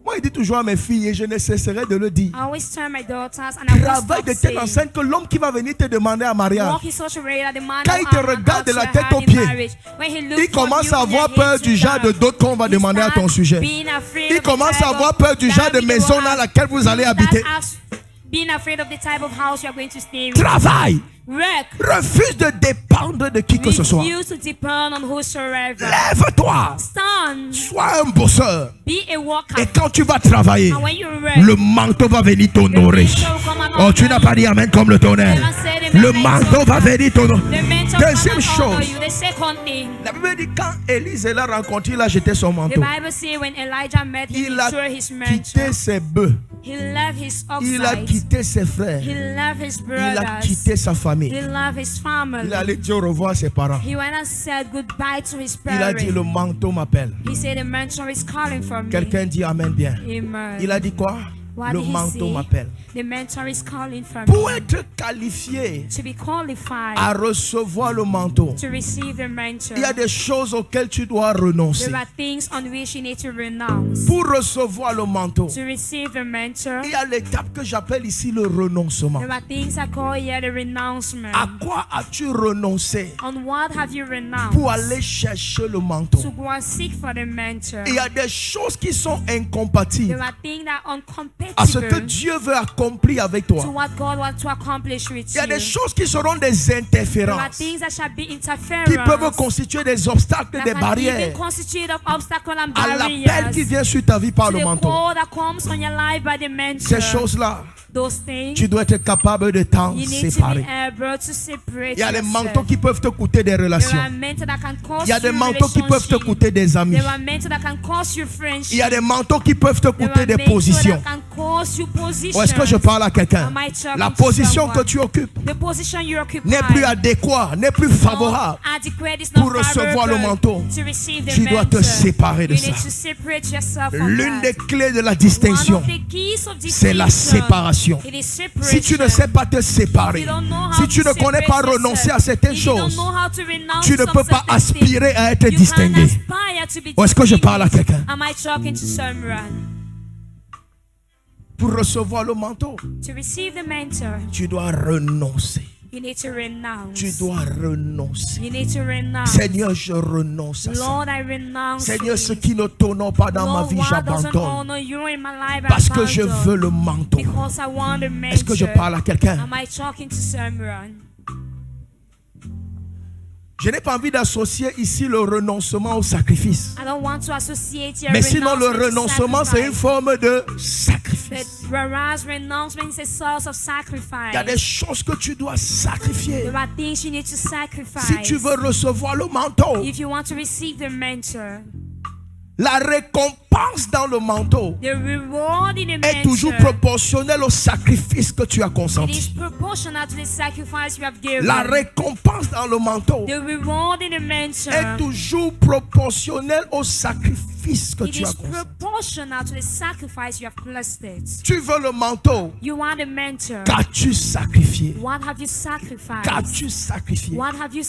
Moi, il dit toujours à mes filles, et je ne cesserai de le dire. I always tell my daughters and I won't Travaille stop de telle saying, enceinte que l'homme qui va venir te demander en mariage, walk in such a way that the man quand il te will regarde de la ask tête your aux hand in pieds, marriage. When he looks il commence from à you, avoir from peur your du head to genre de down. d'autres qu'on va He demander à ton starts sujet. being afraid Il of the commence type à avoir of peur du genre de family maison you dans have. laquelle vous allez habiter. Being afraid of the type of house you are going to stay in. Travaille. Work. Refuse de dépendre de qui que ce soit. Refuse to depend on whosoever. Lève-toi. Stand. Sois un bosseur. Be a worker. Et quand tu vas travailler, And when you work, le manteau va venir t'honorer. Oh, tu n'as pas dit amen comme le tonnerre. Le manteau va venir t'honorer. the mentor Deuxième will honor chose. you. The second thing, La Bible dit quand Élise l'a rencontré, il a jeté son the manteau. Bible says when Elijah met him, Il he a threw his quitté mantle. ses bœufs. He left his Il a oxide. quitté ses frères. He left his Il a brothers. quitté sa He famille. left his family. Il est allé dire au revoir à ses parents. He went and said goodbye to his Il a dit parents. le manteau m'appelle. He said the mentor is calling for me. Quelqu'un dit amen bien. Amen. Il a dit quoi? What Le did he manteau say? m'appelle. The mentor is calling for Pour me. être qualifié To be qualified à recevoir le manteau, to receive the mentor. il y a des choses auxquelles tu dois renoncer. There are things on which you need to renounce. Pour recevoir le manteau, To receive the mentor, il y a l'étape que j'appelle ici le renoncement. there are things I call here the renouncement. À quoi as-tu renoncé On what have you renounced? pour aller chercher le manteau? To go and seek for the mentor. Il y a des choses qui sont incompatibles There are things that are à ce que incompatible Dieu veut accomplir avec to toi. what God wants to accomplish with Il y a des you. choses qui seront des There are interférences things that shall be qui interference. peuvent constituer des obstacles, That des can barrières even constitute of obstacle and à l'appel barriers. qui vient sur ta vie par To le the manteau. call that comes on your life by the mentor. Ces choses-là, Those things, tu dois être capable de t'en you need to be séparer. able to separate Il y a des yourself. manteaux qui peuvent te coûter des There relations. are mentors that can cause Il y a des you manteaux qui peuvent te relationship. coûter des amis. There are mentors that can cause you friendship. Il y a des manteaux qui peuvent te There coûter are des mentors positions. that can Because your position. Ou est-ce que je parle à quelqu'un? Am I talking La to position someone? que tu occupes The position you occupy n'est plus adéquate, n'est plus favorable adequate, is not pour recevoir le favorable manteau. to receive the Tu dois te mantle. séparer de You ça. need to separate yourself from L'une that. des clés de la One distinction, of the keys of c'est la distinction, séparation. it is Si tu ne separation. sais pas te séparer, You don't know how si tu to ne connais pas separate renoncer à yourself, certaines if you don't choses, know how to renounce tu ne some peux pas certain things, aspirer à être you distingué. can't aspire to be Ou est-ce que je parle à distinguished. quelqu'un? Am I talking to someone? Pour recevoir le manteau, To receive the mentor, tu dois renoncer. you need to renounce. Tu dois renoncer. You need to renounce. Seigneur, je renonce à ça. Lord, I renounce. Seigneur, this. ce qui ne t'honore pas dans ma Lord, vie, what doesn't j'abandonne. honor you in my life, I Parce que je abandon. veux le manteau. Because I want the mentor. Est-ce que je parle à quelqu'un? Am I talking to someone? Je n'ai pas envie d'associer ici le renoncement au sacrifice. I don't want to associate your Mais sinon, le renouncement renoncement, to c'est une sacrifice. forme de But sacrifice. whereas renouncement is a source of sacrifice. Il y a des choses que tu dois sacrifier. There are things you need to sacrifice. Si tu veux recevoir le manteau, If you want to receive the mentor, la récompense dans le manteau the reward in the est toujours mentor, proportionnelle au sacrifice que tu as it is consenti. proportional to the sacrifice you have given. La récompense dans le manteau The reward in the mentor, est toujours proportionnelle au sacrifice que it tu as is consenti. proportional to the sacrifice you have placed. Tu veux le manteau, You want the mentor. qu'as-tu sacrifié? What have you sacrificed? Qu'as-tu sacrifié? What have you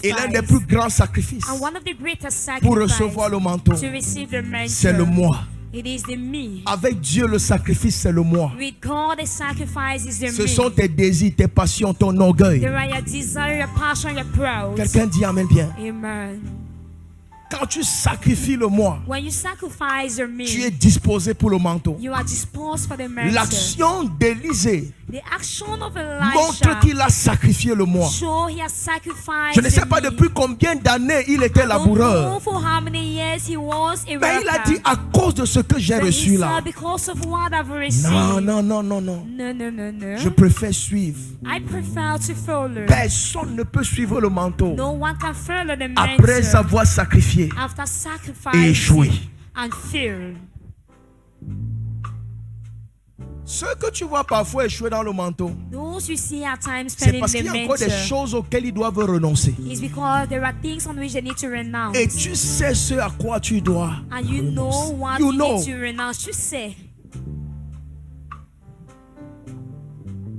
Et l'un des sacrificed? plus grands sacrifices And one of the greatest pour sacrifices recevoir le manteau, to receive the mentor, c'est le moi. it is the me. Avec Dieu, le sacrifice, c'est le moi. With God, the sacrifice is the Ce me. sont tes désirs, tes passions, ton orgueil. There are your desire, your passion, your proud. Quelqu'un dit Amen bien. Amen. Quand tu sacrifies le moi, When you sacrifice your me, tu es disposé pour le manteau. you are disposed for the mentor. L'action d'Élisée The action of montre Elisha qu'il a sacrifié le moi. show he has sacrificed Je ne sais the pas me. depuis combien d'années il était I don't laboureur. know for how many years he was a Mais il a worker. dit à cause de ce que j'ai But he reçu said, là. because of what I've received. Non. No, no, no. Je préfère suivre. I prefer to follow. Personne ne peut suivre le manteau No one can follow the après mentor avoir sacrifié after et sacrificing échoué. and fail. Ceux que tu vois parfois échouer dans le manteau, Those you see at times c'est failing parce the qu'il y a encore des mentor choses auxquelles ils doivent renoncer. is because there are things on which they need to renounce. Et tu sais ce à quoi tu dois And you know renoncer. what You you know. need to renounce. You say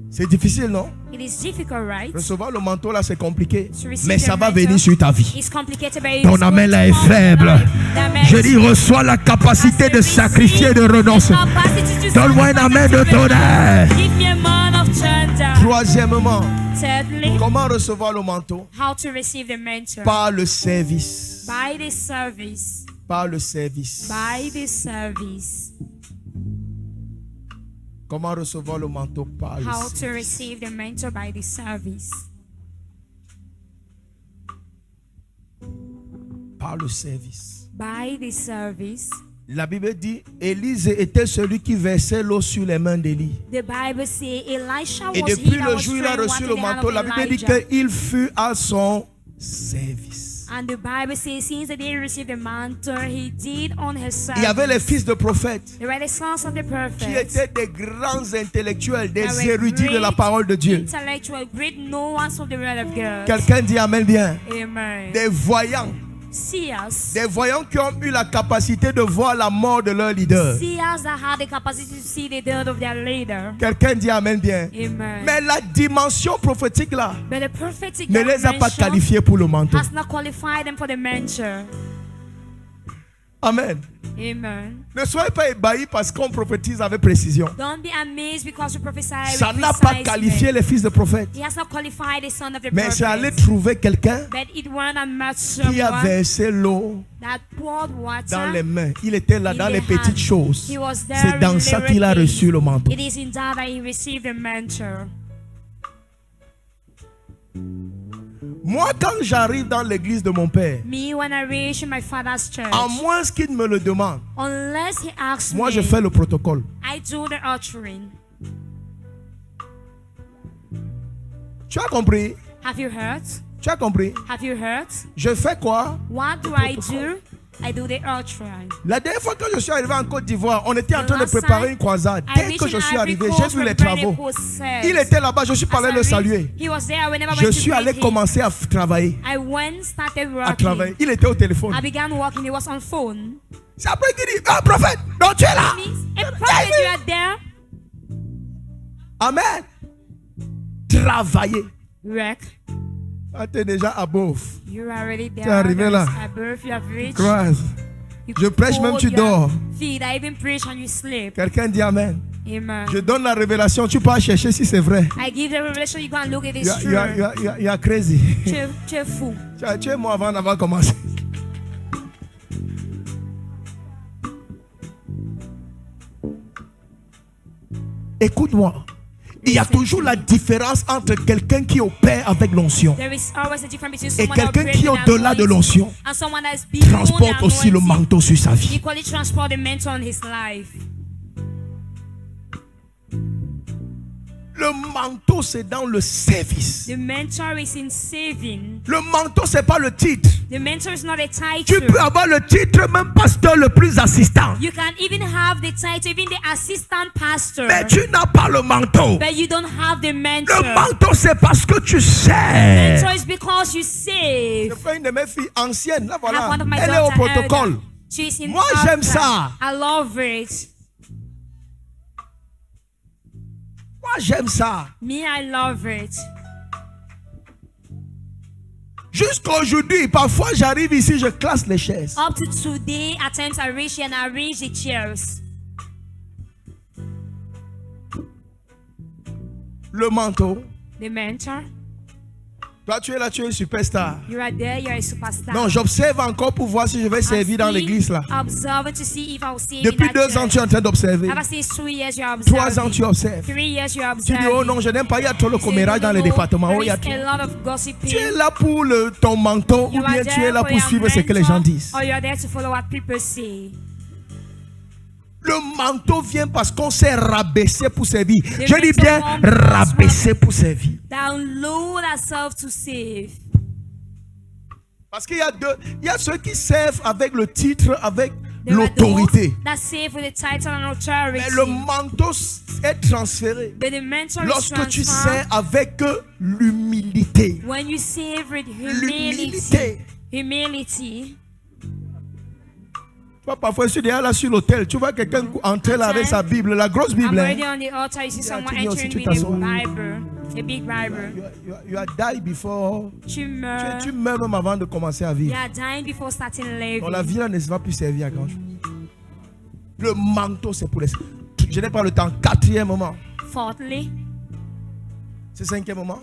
C'est difficile, non? it is difficult, right? Recevoir le manteau là, c'est compliqué. To receive Mais the ça va mentor venir sur ta vie. It's complicated, but Ton it's amen going là to est come faible. alive. The amen Je dis, reçois la capacité de sacrifier, de renoncer. capacity to Donne-moi un amen de tonnerre. Give me a man of thunder. Troisièmement, Thirdly, comment recevoir le manteau? how to receive the mentor. Par le service. By the service. Par le service. By the service. Comment recevoir le manteau? Par le How to service. receive the mentor by the service. Par le service. By the service. La Bible dit, Élise était celui qui versait l'eau sur les mains d'Élie. The Bible says Elisha Et was depuis he that le was jour où il a throwing reçu water le in the hand manteau, of la Bible dit Elijah. qu'il fut à son service. And the Bible says since the day he received the mantle, he did on his service. Il y avait les fils de prophètes There were the sons of the qui prophets. étaient des grands intellectuels, des There were érudits de la great parole de Dieu. Intellectual, great knowers of the word of God. Quelqu'un dit Amen bien. Amen. Des voyants. Seers. Des voyants qui ont eu la capacité de voir la mort de leur leader. Seers that had the capacity to see the death of their leader. Quelqu'un dit Amen bien. Amen. Mais la dimension prophétique là But the prophetic ne les a pas dimension qualifiés pour le manteau. has not qualified them for the mentor. Amen. Amen. Ne soyez pas ébahis parce qu'on prophétise avec précision. Don't be amazed because you prophesy with Ça n'a pas preciseness. qualifié les fils de prophètes. He has not qualified the son of the Mais c'est aller prophet. trouver quelqu'un But it went and met qui a someone versé l'eau that poured dans les water. mains. Il était là in dans the les petites hand. choses. He was there C'est dans in ça the qu'il a things. reçu le manteau. It is in that he received the mentor. Moi, quand j'arrive dans l'église de mon père, Me, when I reach my father's church, à moins qu'il me le demande, unless he asks moi me, je fais le protocole. I do the ushering. Tu as compris? Have you heard? Tu as compris? Have you heard? Je fais quoi? What do I do? I do the ultra. La dernière fois que je suis arrivé en Côte d'Ivoire, on était en train de préparer une croisade. Dès que je suis arrivé, j'ai vu les travaux. Il était là-bas, je suis pas allé le saluer. Je suis allé commencer à travailler. Il était au téléphone. I began working. He was on phone. C'est après qu'il dit, ah, prophète, non, tu es là. Prophet, you are there. Amen. Travailler. Work. Ah, tu es déjà à Beauf. You are already there. Tu es arrivé là. Grâce. Je prêche même tu dors. Feed. I even preach and you sleep. Quelqu'un dit Amen. Amen. Je donne la révélation. Tu peux chercher si c'est vrai. I give the revelation. You go and look at this true. You are crazy. Tu es fou. Tu es moi avant commencer. Écoute-moi. Il y a toujours la différence entre quelqu'un qui opère avec l'onction et quelqu'un qui, au-delà de l'onction, transporte aussi le manteau sur sa vie. Le manteau, c'est dans le service. The mentor is in saving. Le manteau, c'est pas le titre. The mentor is not a title. Tu peux avoir le titre même pasteur le plus assistant. You can even have the title, even the assistant pastor. Mais tu n'as pas le manteau. But you don't have the mentor. Le manteau, c'est parce que tu sais. The mentor is because you save. Je fais une de mes filles anciennes. Là, I have one voilà. of my Elle est au daughters, protocole. She's in Moi, j'aime ça. I love it. Moi, j'aime ça. Me, I love it. Jusqu'à aujourd'hui, parfois j'arrive ici, je classe les chaises. Up to today, at times I reach here and I arrange the chairs. Le manteau. The mentor. Toi, tu es là, tu es un superstar. You are there, you are a superstar. Non, j'observe encore pour voir si je vais servir dans l'église là. Depuis 2 ans, tu es en train d'observer. 3 ans, tu observes. 3 years, you Tu dis, oh non, je n'aime pas, il y a trop le commérage dans les départements. Oh, il y a trop. Tu es là pour ton manteau ou bien tu es là pour suivre ce que les gens disent. Le manteau vient parce qu'on s'est rabaissé pour servir. Je dis bien rabaissé pour servir. Download ourselves to save. Parce qu'il y a il y a ceux qui servent avec le titre, avec l'autorité. Mais le manteau est transféré lorsque tu sers avec l'humilité. When you save with humility. Parfois, je suis déjà là sur l'autel. Tu vois quelqu'un entrer là avec sa Bible, la grosse Bible. I'm already on the altar. You see someone entering with a Bible, a big Bible. You are died before. Tu meurs. Tu meurs même avant de commencer à vivre. You are dying before starting living. Donc la vie là ne va plus servir à grand chose. Le manteau, c'est pour les. Je n'ai pas le temps. 4e moment. Fourthly. C'est 5e moment.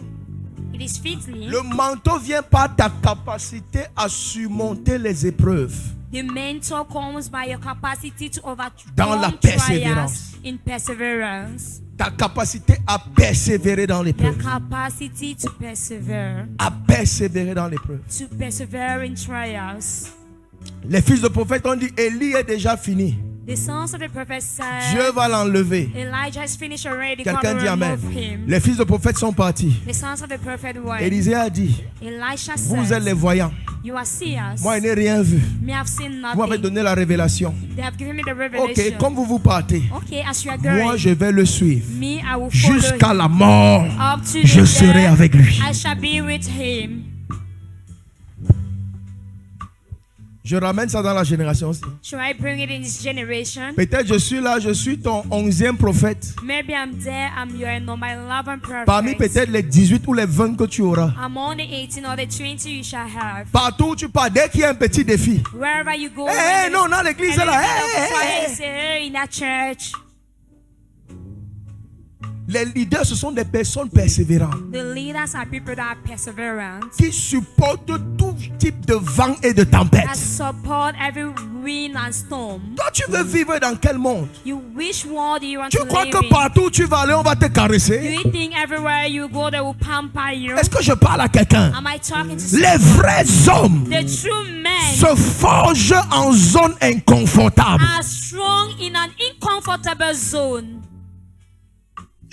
It is fifthly. Le manteau vient par ta capacité à surmonter les épreuves. The mentor comes by your capacity to overcome dans la persévérance. In perseverance. Ta capacité à persévérer dans l'épreuve. Your capacity to persevere. À persévérer dans l'épreuve. To persevere in trials. Les fils de prophètes ont dit Élie est déjà fini. The sons of the prophet said, Dieu va l'enlever. Elijah has finished already. Quelqu'un dit Amen. Les fils de prophètes sont partis. The sons of the prophet went. Élisée a dit, Elisha vous said, êtes les voyants. You are seers. Moi, je n'ai rien vu. Me, I've seen nothing. Vous m'avez donné la révélation. They have given me the revelation. Ok, comme vous partez, okay, as you are going, moi, je vais le suivre. Me, I will jusqu'à la mort. Up to je serai avec lui. I shall be with him. Je ramène ça dans la génération aussi. Should I bring it in this generation? Peut-être je suis là, je suis ton 11e prophète. Maybe I'm there, I'm your number 11 prophet. Parmi peut-être les 18 ou les 20 que tu auras. I'm on the 18 or the 20 you shall have. Partout où tu pars, dès qu'il y a un petit défi. Wherever you go. Hey, non, dans l'église là. Hey, in that church. Les leaders, ce sont des personnes persévérantes. The leaders are people that are perseverant. Qui supportent tout type de vent et de tempête. That support every wind and storm. Toi, tu veux vivre dans quel monde? Which world you want tu to crois live que partout où tu vas aller, on va te caresser? Do you think everywhere you go, they will pamper you? Est-ce que je parle à quelqu'un? Am I talking to someone? Les vrais hommes The true men se forgent en zone inconfortable. Are strong in an incomfortable zone.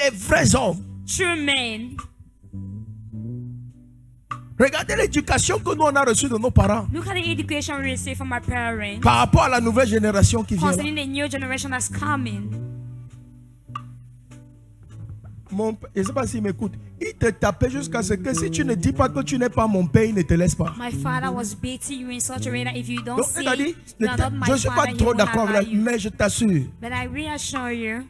Les vrais hommes. True men. Regardez l'éducation que nous on a reçue de nos parents Look at the education we receive from our parents par rapport à la nouvelle génération qui vient. Là. concerning the new generation that's coming. Je ne sais pas s'il m'écoute. Il te tapait jusqu'à ce que si tu ne dis pas que tu n'es pas mon père, il ne te laisse pas. My father was beating you in such a way that if you don't Donc, say il a dit, you are not my je ne suis pas father, he trop won't d'accord have avec you. mais je t'assure. But I reassure you,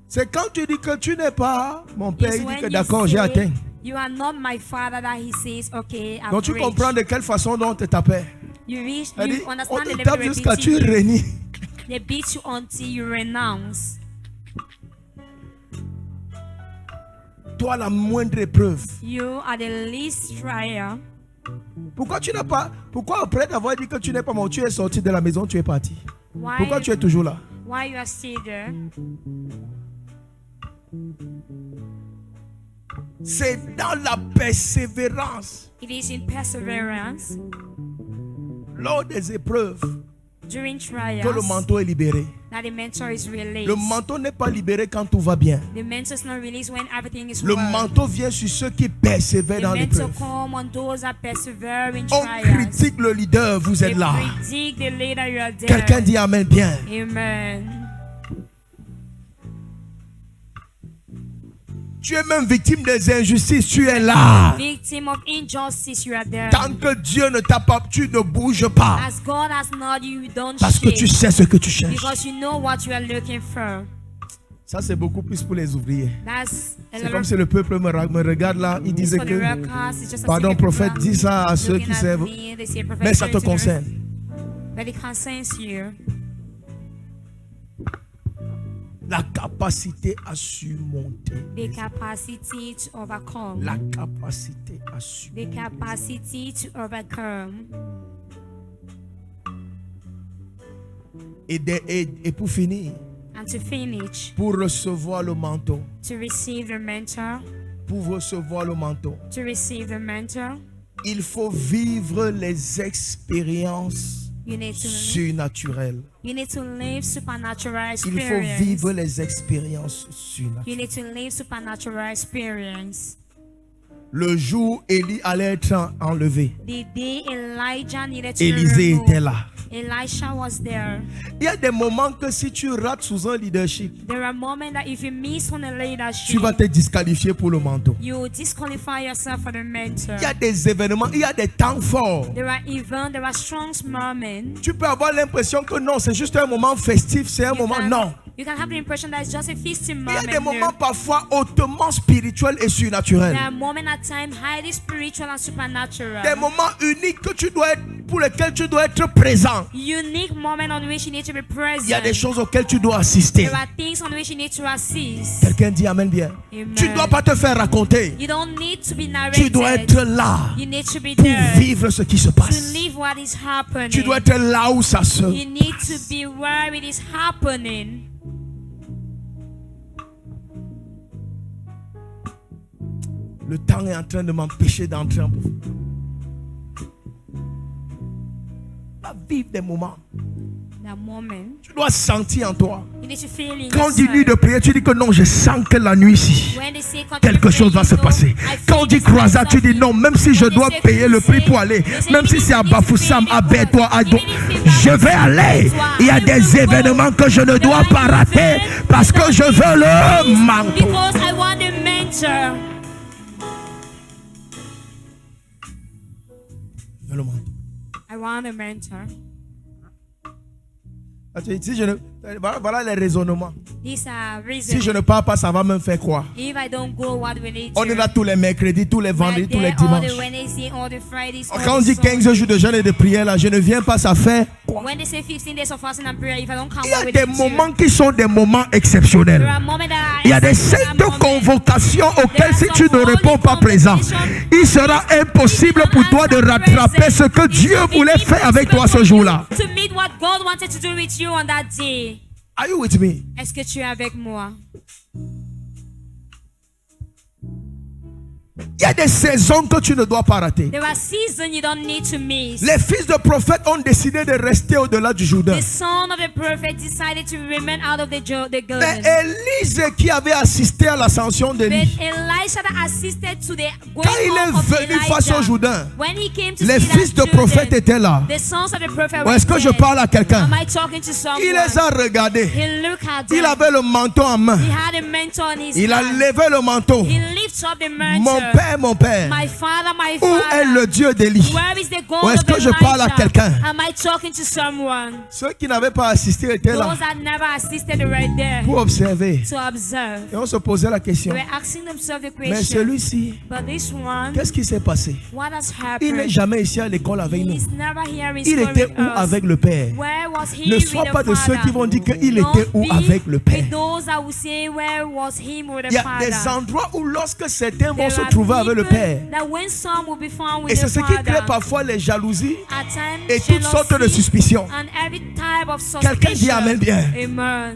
C'est quand tu dis que tu n'es pas mon père, is il dit when que you d'accord, j'ai say atteint. you are not my father that he says, okay, I've Donc tu reached. comprends de quelle façon dont on te tapait. You reach, Il dit, you on understand the te level tape of jusqu'à tu beating you. renies. They beat you until you renounce. Toi, la moindre épreuve. You are the least trial. Pourquoi tu n'as pas. Pourquoi après d'avoir dit que tu n'es pas mon, tu es sorti de la maison, tu es parti. Why, Pourquoi tu es toujours là? why you are still there? C'est dans la persévérance. It is in perseverance, Lors des épreuves during que le trials, manteau est libéré. that the mentor is released. Le manteau n'est pas libéré quand tout va bien. The mentor is not released when everything is Le well. manteau vient sur ceux qui persévèrent The dans mentor l'épreuve. come on those that persevere in On trials. critique le leader, vous They êtes là. critique the leader, you are there. Quelqu'un dit Amen bien. Amen. Tu es même victime des injustices, tu es là. Victim of injustice, you are there. Tant que Dieu ne t'a pas, tu ne bouges pas. As God has not you, don't Parce que tu shake. sais ce que tu cherches. Because you know what you are looking for. Ça, c'est beaucoup plus pour les ouvriers. That's a C'est lot comme of si le peuple me regarde là, il disait for the que, workers. It's just as pardon, if people prophète, are dis ça à ceux looking qui at servent. me, they say, "Prophet, Mais ça te pray to me." concerne. But it concerns you. La capacité à surmonter. The capacity to overcome. La capacité à surmonter. The capacity to overcome. Et pour finir, And to finish, pour recevoir le manteau, to receive the mentor, pour recevoir le manteau, to receive the mentor, il faut vivre les expériences you need to surnaturelles. live supernatural Il faut experience. vivre les expériences You surnaturelles. need to live supernatural experience. Le jour où Élie allait être enlevé, The day Elijah needed to be Élisée removed, était là. Elisha was there. Il y a des moments que si tu rates sous un leadership, There are moments that if you miss on a tu leadership, vas te disqualifier pour le manteau. you disqualify yourself for the mentor. Il y a des événements, il y a des temps forts. There are events, there are strong moments. Tu peux avoir l'impression que non, c'est juste un moment festif, c'est un moment. Non. You can have the impression that it's just a feasting Il y a moment. des moments No. parfois hautement spirituels et surnaturels. There are moments at times highly spiritual and supernatural. Des moments uniques que tu dois être, pour lesquels tu dois être présent. Unique moment on which you need to be present. Il y a des choses auxquelles tu dois assister. There are things on which you need to assist. Quelqu'un dit Amen bien. Amen. Tu ne dois pas te faire raconter. You don't need to be narrated. Tu dois être là You need to be pour there vivre ce qui se to passe. live what is happening. Tu dois être là où ça se You need to be where it is happening. Le temps est en train de m'empêcher d'entrer en profondeur. Tu dois vivre des moments. That moment, Tu dois sentir en toi. you need to feel in Quand on dit nuit de yourself. prière, tu dis que non, je sens que la nuit ici, When they say continue quelque chose va praying, se you know, passer. I feel Quand on dit the croisade, tu presence dis of non, même si je When they dois say payer le prix pour aller, crusade, même si c'est à even if you Bafoussam, need to à pay the Bétois, à cost, Do, even if you je vais aller. Il y a des événements que je ne dois pas rater parce que je veux le manteau. Because I want the mentor. Je veux le manteau. I want a mentor. Si je ne, voilà les raisonnements. These are Si reasons. je ne pars pas, ça va me faire quoi? If I don't go, what will it do? On est là tous les mercredis, tous les vendredis, tous les All the dimanches. Wednesday, all the Fridays, all Quand on the dit 15 jours de jeûne et de prière, là, je ne viens pas, ça fait quoi? When they say 15 days of fasting and prayer, if I don't come, Il y a what will des it do? moments qui sont des moments There exceptionnels. are moments that are Il y a des exceptional saintes moments. convocations auxquelles si tu ne réponds pas présent, il sera impossible pour toi de rattraper ce que Dieu voulait faire avec toi ce jour-là. To meet what God wanted to do with you on that day. Are you with me? Est-ce que tu es avec moi? Il y a des saisons que tu ne dois pas rater. There are seasons you don't need to miss. Les fils de prophètes ont décidé de rester au-delà du Jourdain. The son of the prophet decided to remain out of the Mais garden. Élise qui avait assisté à l'ascension But d'Élie, Elisha that assisted to the quand il going est up of venu face au Elijah, Jourdain, when he came to les see fils de that prophètes Jordan, étaient là. the sons of the prophet Ou were est-ce que je there. parle à quelqu'un? Am I talking to someone? Il les a regardés. He looked at Il them. avait le manteau en main. He had a mantle on his Il a hand. levé le manteau. He lifted up the mantle. Mon père, My father, my où father. est le Dieu d'Élie? Where is the God Ou est-ce of que je parle à Elijah? quelqu'un? Am I talking to someone? Ceux qui n'avaient pas assisté étaient là Those that never assisted right there pour observer. to observe. Et on se posait la They question. were asking themselves the Mais question. celui-ci, But this one, qu'est-ce qui s'est passé? what has Il n'est happened? jamais ici à l'école avec nous. He's never here in Il school était with où us. avec le Père? Where was he Ne with sois the pas de ceux Father? qui vont dire qu'il Don't était où be avec le Père. with those that will say where was him with Il the y a Father. des endroits où lorsque certains vont There se are trouver avec le people Père, that when some will be found with et c'est the ce qui crée Father, parfois les jalousies at times et toutes sortes de jealousy suspicions. and every type of Quelqu'un dit suspicion. Amen bien. Amen.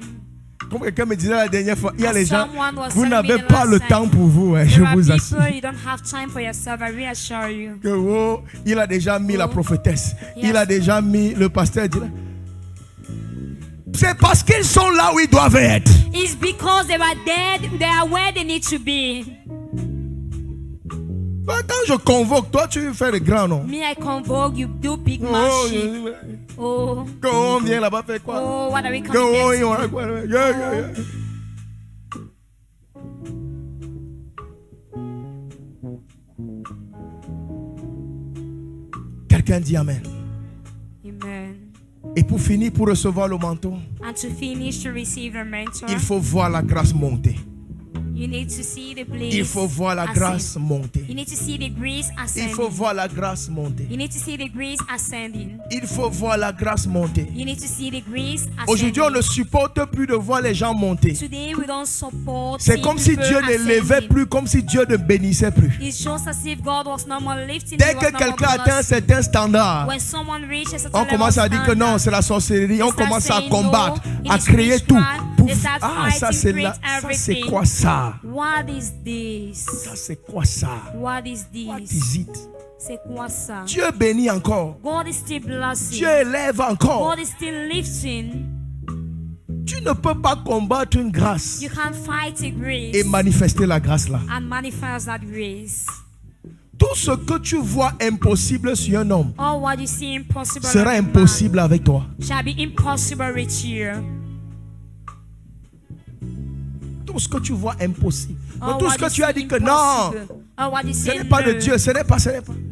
Comme quelqu'un me disait la dernière fois, il y a les gens, Someone was vous telling n'avez me the pas last le time, temps pour vous, hein, je There are vous people assure. you don't have time for yourself, I reassure you. Que, oh, il a déjà mis la prophétesse, il a déjà mis le pasteur. C'est parce qu'ils sont là où ils doivent être. It's because they are dead, they are where they need to be. Quand je convoque, toi tu fais le grand, non? Me, I convoke, you do big Oh, machine. Oh, quand on vient là-bas, fait quoi? oh, what are we Quand coming on back to? quoi? Yeah, yeah, yeah. Quelqu'un dit Amen. Amen. Et pour finir, pour recevoir le manteau, And to finish, to receive a mentor, il faut voir la grâce monter. you need to see the place. Il faut voir la grâce monter. You need to see the grace Il ascending. faut voir la grâce monter. You need to see the grace ascending. Il faut voir la grâce monter. You need to see the grace ascending. Aujourd'hui, on ne supporte plus de voir les gens monter. Today we don't support. C'est comme si people Dieu ne levait ascending. plus, comme si Dieu ne bénissait plus. It's just as if God was no more lifting. Dès he was que no quelqu'un more atteint un blessing. certain standard, When someone reaches a certain on commence à dire que non, c'est la sorcellerie. On They start commence à saying combattre, no, à it is créer tout. witchcraft. Pouf. They start Ah, ça fighting, c'est create ça c'est everything. quoi ça? What is this? Ça c'est quoi ça? What is What this? is it? C'est quoi ça? Dieu bénit encore. God is still blessing. Dieu élève encore. God is still lifting. Tu ne peux pas combattre une grâce You can't fight a grace et manifester la grâce là. and manifest that grace. Tout ce que tu vois impossible sur un homme All what you see impossible sera with man impossible avec toi. shall be impossible with you. Tout ce que tu vois impossible. All Tout what ce que you tu as see dit que non, impossible. All what you ce say n'est pas de no. Dieu, ce n'est pas.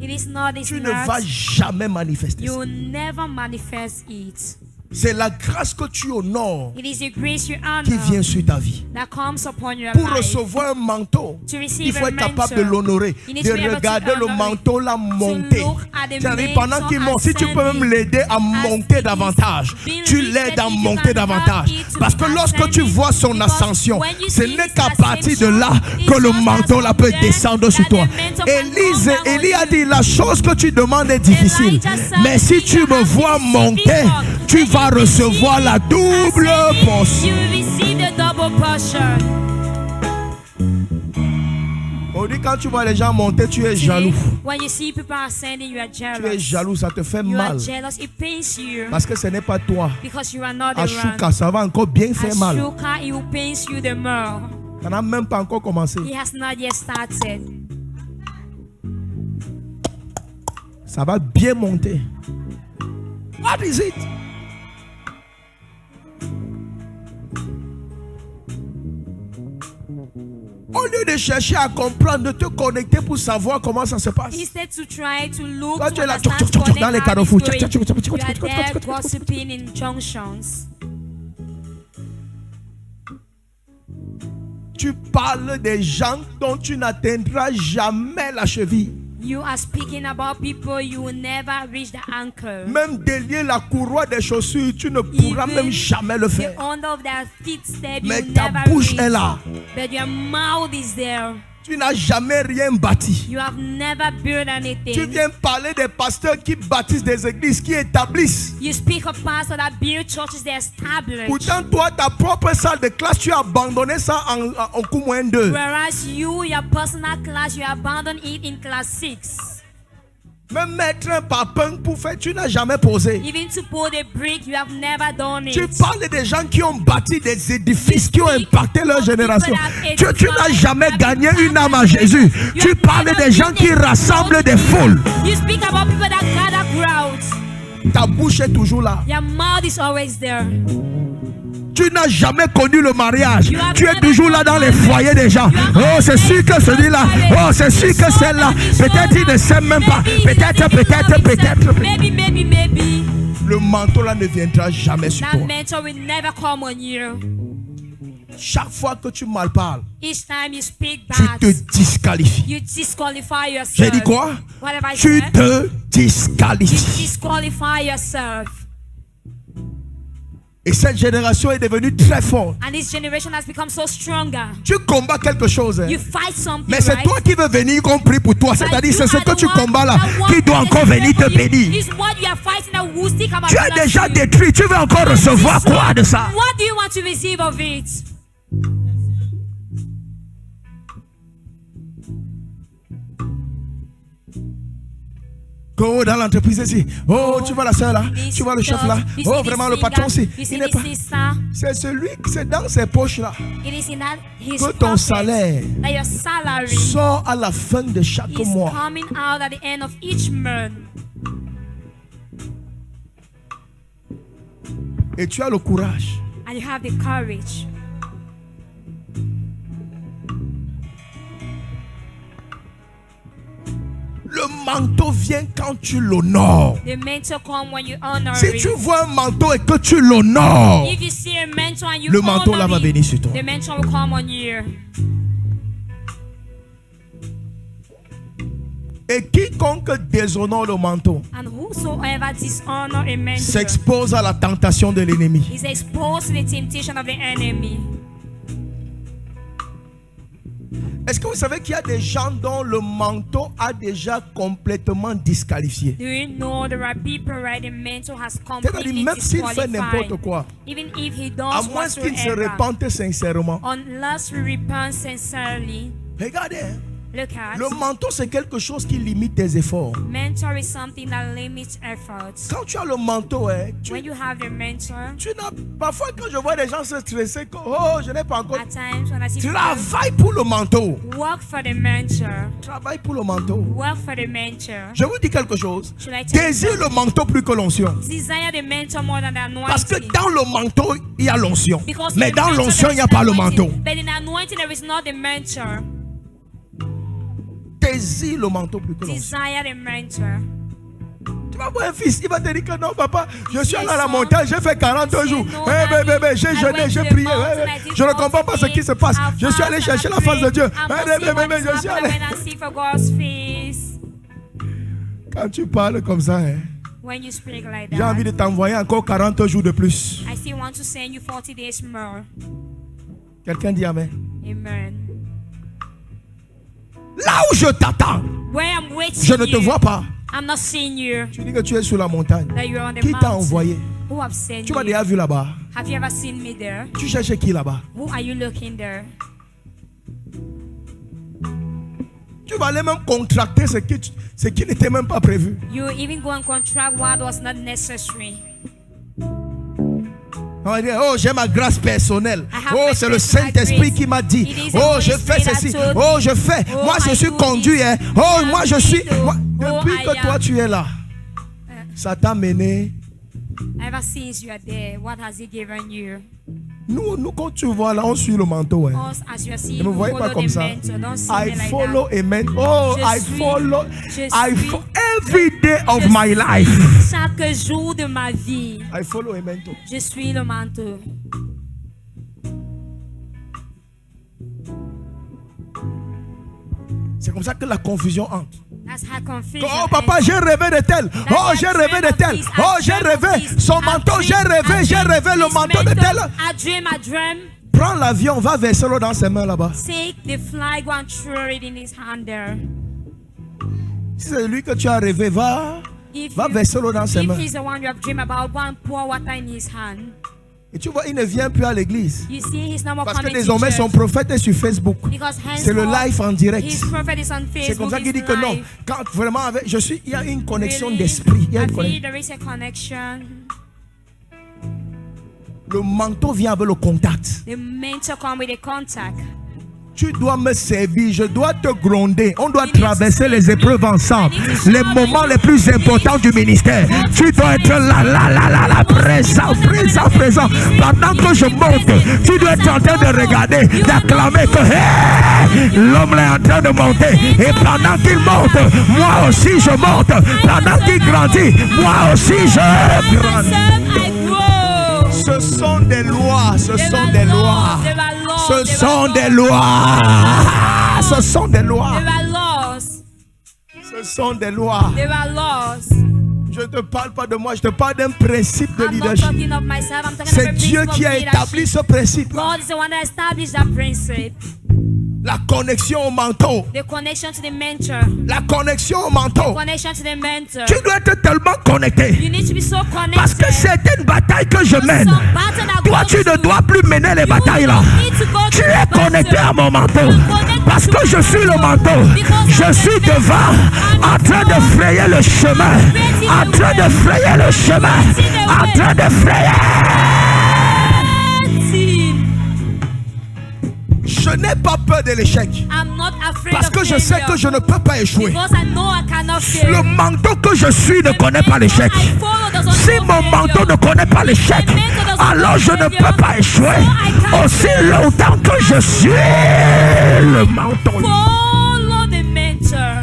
It is not, it's Tu ne not. vas jamais manifester You ça. will never manifest it. C'est la grâce que tu honores It is the grace you honor qui vient sur ta vie. that comes upon your Pour life. recevoir un manteau, To receive il faut a être capable de mantle, l'honorer, you need de to be able to regarder le honor it, manteau là monter. look at the C'est-à-dire pendant mantle qu'il monte, si tu peux même ascending. l'aider à monter it is davantage, being tu lifted, l'aides à if you monter can davantage. help it to Parce be que lorsque tu ascending, vois son because ascension, when you ce see n'est his qu'à partir de là ascension, que le it's just manteau là as peut from descendre there sur that toi. the mantle can Élise, come down on Élie a you. dit la chose que tu demandes est difficile. Elijah said, Mais si tu me vois monter, tu vas recevoir la double portion. You will receive the double portion. On dit quand tu vois les gens monter, tu es jaloux. When you see people ascending, you are Tu es jealous. jaloux, ça te fait You are mal. jealous. It pains you Parce que ce n'est pas toi. because you are not the Ashuka, one. ça va encore bien faire mal. Ashuka, it will pain you the more. Ça n'a même pas encore commencé. He has not yet started. Ça va bien monter. What is it? Au lieu de chercher à comprendre, de te connecter pour savoir comment ça se passe. Instead to try to look Toi, to tu es là, understand tchoc, tchoc, tchoc, dans les how carrefours. it's going. Tchoc, tchoc, tchoc, You tchoc, are tchoc, there tchoc, tchoc, gossiping in junctions. Tu parles des gens dont tu n'atteindras jamais la cheville. You are speaking about people you will never reach the ankle. Même délier la courroie des chaussures, tu ne pourras Even même jamais le The faire. under of their feet step, Mais you ta never bouche reach. est là. But your mouth is there. Tu n'as jamais rien bâti. You have never built anything. Tu viens parler des pasteurs qui bâtissent des églises, qui établissent. You speak of pastors that build churches, they establish. Pourtant, toi, ta propre salle de classe, tu as abandonné ça en coup moins 2. Whereas you, your personal class, you abandoned it in class 6. Même mettre un papin pour faire, tu n'as jamais posé. Even to put a brick, you have never done it. Tu parles des gens qui ont bâti des édifices, qui ont impacté leur génération. Tu n'as jamais gagné une âme à Jésus. Tu parles des gens qui rassemblent des foules. You speak about people that gather crowds. Ta bouche est toujours là. Your mouth is always there. Tu n'as jamais connu le mariage. Tu es toujours là dans les foyers des gens. Oh, c'est sûr que celui-là. Oh, c'est sûr que celle-là. Peut-être il ne s'aime même pas. Peut-être. Maybe. Le manteau là ne viendra jamais sur That toi. mentor will never come on you. Chaque fois que tu mal parles, Each time you speak tu bad, te disqualifies. you disqualify yourself. J'ai dit quoi? What have I Tu said? te You disqualifies. disqualify yourself. Et cette génération est devenue très forte. And this generation has become so stronger. Tu combats quelque chose. You fight something, Mais c'est right? toi qui veux venir qu'on prie pour toi. C'est-à-dire, c'est ce que tu combats là That qui doit encore venir te bénir. is what you are fighting that will stick about Tu as bless déjà you. détruit. Tu veux encore recevoir quoi de ça? What do you want to receive of it? Go dans l'entreprise ici. Oh, tu vois la soeur là. Tu vois le chef là. Oh, vraiment le patron aussi. Il n'est pas. C'est celui qui c'est dans ses poches là. It is in that his Que ton pocket salaire that your salary sort à la fin de chaque is mois. coming out at the end of each month. Et tu as le courage And you have the courage. Le manteau vient quand tu l'honores. The mentor come when you honor Si it. tu vois un manteau et que tu l'honores, If you see a mentor and you le manteau là honor va it, venir sur toi. the mentor will come on you. Et quiconque déshonore le manteau And whosoever dishonor a mentor s'expose à la tentation de l'ennemi. is exposed to the temptation of the enemy. Est-ce que vous savez qu'il y a des gens dont le manteau a déjà complètement disqualifié? Do you know there are people right the mentor has C'est-à-dire, completely même s'il fait n'importe disqualified. quoi, Even if he à does moins qu'il se whatsoever, repente sincèrement. unless we repent sincerely. Regardez, hein, Look at le manteau c'est quelque chose qui limite tes efforts. mentor is something that limits efforts. Quand tu as le manteau, hein, When you have the mentor, tu n'as parfois quand je vois des gens se stresser, oh je n'ai pas encore. at times when I see people Travaille pour le manteau. work for the mentor, Travaille pour le manteau. work for the mentor, Je vous dis quelque chose. should I tell you Désire le manteau plus que l'onction. desire the mentor more than the Parce que anointing. dans le manteau, il y a l'onction. Because Mais in the dans mentor, l'onction, there il n'y a is pas le anointing. manteau. But in the anointing, there is not the mentor. Désire le manteau plus que l'onction. Desire the mentor. Tu vas voir un fils, il va te dire que non, papa, je suis allé à la montagne, j'ai fait 40 jours. Bébé, j'ai jeûné, j'ai prié. Je ne comprends pas ce qui se passe. Je suis allé chercher la face de Dieu. Bébé, je suis allé. Quand tu parles comme ça, hein, When you speak like j'ai envie that, de t'envoyer encore 40 jours de plus. I still want to send you 40 days more. Quelqu'un dit Amen. Amen. Là où je t'attends, Where I'm waiting je ne te you, vois pas. I'm not seeing you. Tu dis que tu es sur la montagne. That you're on the Qui t'a mountain. envoyé? Who have sent Tu m'as you? déjà vu là-bas. Have you ever seen me there? Tu cherches qui là-bas? Who are you looking there? Tu vas aller même contracter ce qui n'était même pas prévu. You even go and contract what was not necessary. On va dire, oh, j'ai ma grâce personnelle. I have Oh, my c'est le personal Saint-Esprit grace. qui m'a dit. It is the Oh, Holy je fais Spirit ceci. that told Oh, me. je fais. Oh, Moi, je I suis do conduit. this. Hein. Oh, I moi, am je suis. leader. Moi, Oh, depuis I que toi, am. tu es là, ça t'a mené. Ever since you are there, what has He given you? Nous, quand tu vois là, on suit le manteau. Hein. Us, as you are seeing, Ne me voyez follow pas comme the ça. mentor. Don't see I me like follow that. a man. Oh, Je I suis- follow. je suis- Every day of Je my suis- life. Chaque jour de ma vie, I follow a mentor. je suis le manteau. C'est comme ça que la confusion entre. That's how confusion. Oh papa, j'ai rêvé de tel. Oh, j'ai rêvé de tel. Oh, j'ai rêvé son manteau. J'ai rêvé le manteau de tel. I dream. Prends l'avion, va verser l'eau dans ses mains là-bas. Take the flag, go and throw it in his hand there. Si c'est lui que tu as rêvé, va verser l'eau dans ses mains. If he's the one you have dreamed about, go and pour water in his hand. Et tu vois, il ne vient plus à l'église. You see, he's no more Parce que coming to désormais, son church. prophète est sur Facebook. C'est le live en direct. His prophet is on Facebook. C'est comme ça qu'il dit que non. live. Quand vraiment, il y a une connexion Really? d'esprit. Il y a I une feel connexion. there is a connection. Le manteau vient avec le contact. The mentor come with a contact. Tu dois me servir, je dois te gronder. On doit traverser les épreuves ensemble. Les moments les plus importants du ministère. Tu dois être là, présent. Pendant que je monte, tu dois être en train de regarder, d'acclamer que hey, l'homme est en train de monter. Et pendant qu'il monte, moi aussi je monte. Pendant qu'il grandit, moi aussi je grandis. Ce sont des lois, ce sont des lois. Ce sont des lois. Ce sont des lois. Ce sont des lois. Je ne te parle pas de moi, je te parle d'un principe de leadership. C'est Dieu qui a établi ce principe. La connexion au manteau. The connection to the mentor. La connexion au manteau. The connection to the mentor. Tu dois être tellement connecté. You need to be so connected. Parce que c'est une bataille que je mène. Toi, tu ne dois plus mener les batailles là. Tu es connecté à mon manteau. Parce que je suis le manteau. Je suis devant, en train de frayer le chemin. En train de frayer le chemin. En train de frayer. Je n'ai pas peur de l'échec. Parce que je sais que je ne peux pas échouer. Le manteau que je suis ne connaît pas l'échec. Si mon manteau ne connaît pas l'échec, alors je ne peux pas échouer. Aussi longtemps que je suis le manteau. Follow the mentor.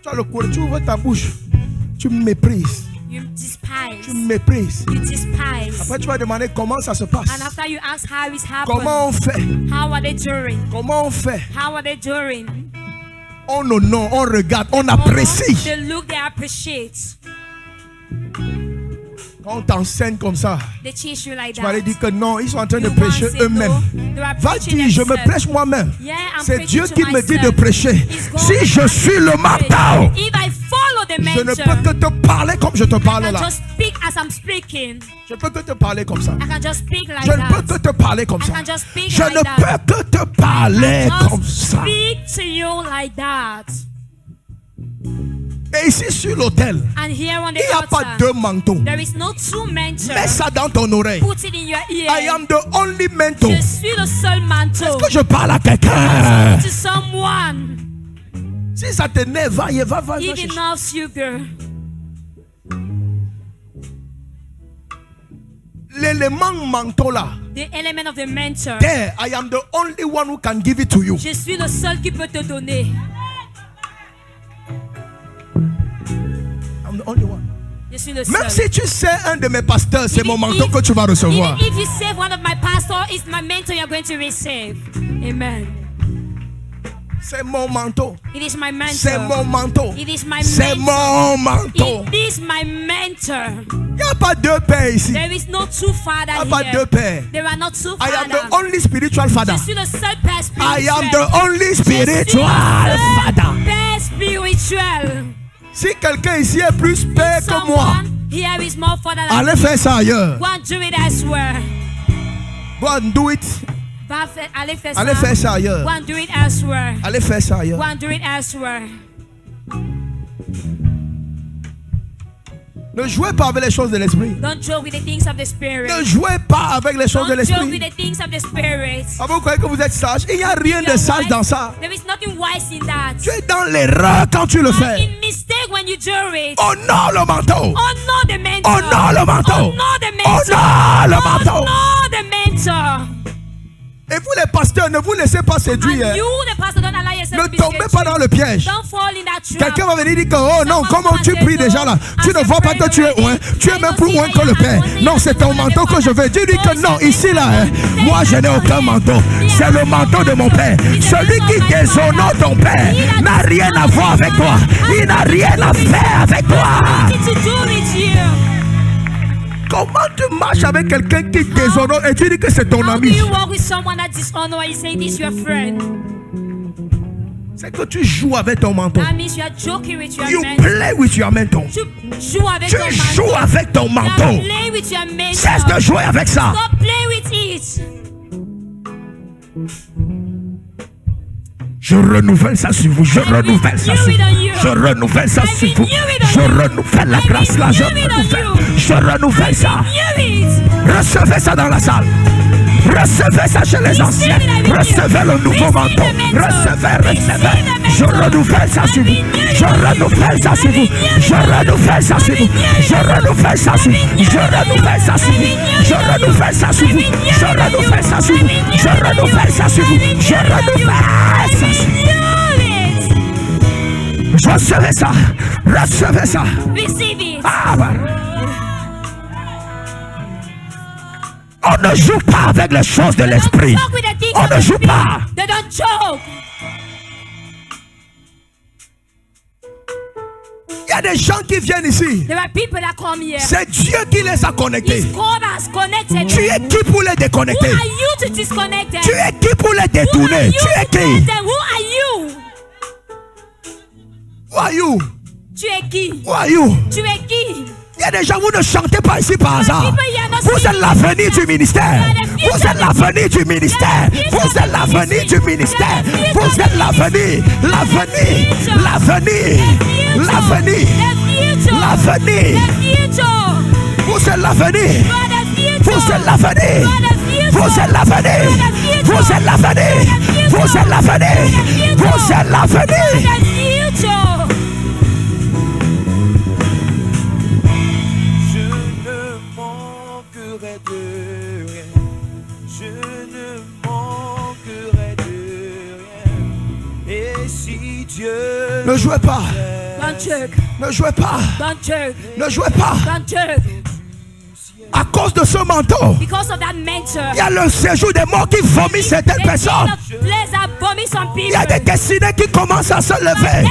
Tu as le courage, tu ouvres ta bouche, tu me méprises. You despise. Tu me méprises. You despise. Après, tu vas demander comment ça se passe. And after you ask how it's happened. Comment on fait? How are they doing? Comment on fait? How are they doing? On honore, on regarde, on apprécie. They look, they appreciate. Quand on t'enseigne comme ça, They teach you like tu vas that. leur dire que non, ils sont en train de You prêcher want to say eux-mêmes. no, they are Va preaching dire, je me themselves. prêche moi-même. Yeah, I'm C'est preaching Dieu to qui me dit de myself. prêcher. It's God Si je suis le manteau, If I follow the je ne mentor, peux que te parler comme je te parle I can là. just speak as I'm speaking. Je peux que te parler comme ça. I can just speak like Je ne peux that. que te parler comme I ça. can just speak Je like ne that. peux que te parler Just comme ça. speak to you like that. Et ici sur l'autel, And here on il the n'y a pas altar, deux manteaux. there is no two mentors. Mets ça dans ton oreille. Put it in your ear. I am the only mentor. Je suis le seul manteau. Est-ce que je parle à quelqu'un? To someone. Si ça t'énerve, va. It enough you, girl. L'élément manteau là. The element of the mentor. There, I am the only one who can give it to you. Je suis le seul qui peut te donner. I'm the only one. Je suis le Même seul. si tu sais un de mes pasteurs, c'est mon Even manteau if- que tu vas recevoir. Even if you save one of my pastors, it's my mentor you're going to receive. Amen. C'est mon manteau. It is my mentor. C'est mon manteau. It is my C'est mentor. mon manteau. It is my mentor. Il n'y a pas deux pères ici. There is no two fathers Il n'y a pas here. deux pères. There are not two I am fathers. the only spiritual father. Je suis le seul père spirituel. I am the only Je suis spiritual le seul father. père spirituel. Si quelqu'un ici est plus père que moi, Someone here is more father than allez faire ça ailleurs. Go and do it elsewhere. Go and do it. Allez faire Allez faire ça ailleurs. Go and do it elsewhere. Allez faire ça Go ailleurs. and do it elsewhere. Ne jouez pas avec les choses de l'esprit. Don't joke with the things of the spirit. Ne jouez pas avec les choses de Don't joke with l'esprit. the things of the spirit. Ah, vous croyez que vous êtes sage? Il n'y a rien de sage dans ça. There is nothing wise in that. Tu es dans l'erreur quand tu le You are fais. in mistake when you do it. Honore le manteau. Honor the mentor. Honore le manteau. Honor the mentor. Honore le manteau. Honor the mentor. Et vous les pasteurs, ne vous laissez pas séduire. And you, the pastor, don't allow yourself Ne to be tombez pas dans le piège. Don't fall in that trap. Quelqu'un va venir dire que oh non, comment tu pries déjà là? Tu ne vois pas que tu es loin. Tu es même plus loin que le Père. Non, c'est ton manteau que je veux. Dieu dit que non, ici là, hein, moi je n'ai aucun manteau. C'est le manteau de mon Père. Celui qui déshonore ton Père n'a rien à voir avec toi. Il n'a rien à faire avec toi. Nothing to do with you. Comment tu marches avec quelqu'un qui déshonore et tu dis que c'est ton How do ami? you walk with someone that dishonor and you say this is your friend? C'est que tu joues avec ton menton. That means you are joking with your You mentor. play with your menton. Tu joues avec Tu ton joues mentor. avec ton You menton. are playing with your mentor. Cesse de jouer avec ça. Stop playing with it. Je renouvelle ça sur vous. Je renouvelle ça sur vous. Je renouvelle ça sur vous. Je renouvelle la grâce là. Je renouvelle ça. Recevez ça dans la salle. Recevez ça chez les anciens. Recevez le nouveau manteau. Recevez. Je renouvelle ça sur vous. Je renouvelle ça sur vous. Je renouvelle ça sur vous. Je renouvelle ça sur vous. Je renouvelle ça sur vous. Je renouvelle ça sur vous. Je renouvelle ça sur vous. Je renouvelle ça sur vous. Je renouvelle ça sur vous. Recevez ça. Recevez ça. Receive it. Ah, voilà. On ne joue pas avec les choses de l'esprit. Talk with the things On of ne the joue spirit. pas. They don't joke. Il y a des gens qui viennent ici. There are people that come here. C'est Dieu qui les a connectés. His God has connected Tu them. es qui pour les Who déconnecter? are you to disconnect them? Tu es qui pour les Who are détourner? you Tu es to connect qui? them? Who are you? Who are you? Tu es qui? Who are you? Tu es qui? Il y a des gens, vous ne chantez pas ici par hasard. people here not Vous êtes singing. l'avenir du ministère. You are the Vous êtes l'avenir du ministère. Vous êtes l'avenir du ministère. Vous êtes l'avenir. L'avenir. L'avenir. L'avenir. L'avenir. Vous êtes l'avenir. Vous êtes l'avenir. Vous êtes l'avenir. Vous êtes l'avenir. Vous êtes l'avenir. Vous êtes l'avenir. Ne jouez pas. Don't joke. Ne jouez pas. Don't joke. Ne jouez pas. Don't joke. À cause de ce manteau, Because of that mentor. il y a le séjour des morts qui vomit certaines personnes. Il y a des destinées qui commencent à se lever.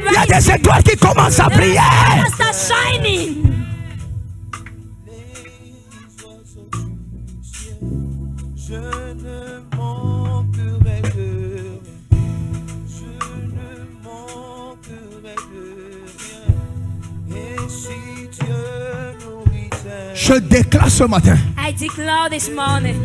Il y a des étoiles qui commencent à briller. Je ne manquerai de rien. Je ne manquerai de rien. Et si Dieu nourrit Je déclare ce matin, I declare this morning,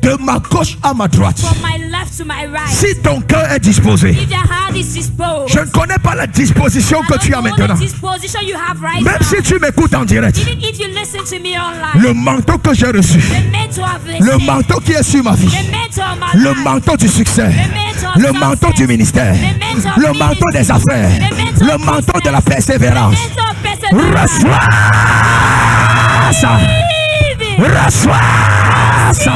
de ma gauche à ma droite, from my left to my right, si ton cœur est disposé, if your heart is disposed, je ne connais pas la disposition que tu as maintenant. the disposition you have right Même now, si tu m'écoutes en direct, even if you listen to me online, le manteau que j'ai reçu, the mentor of le listening, manteau qui est sur ma vie, the mentor of my le life, manteau du succès, the mentor of le manteau success, du ministère, the mentor of le manteau ministry, des affaires, the mentor le of manteau de la business, persévérance. the mentor of perseverance. Reçois ça. Receive it. Reçois ça.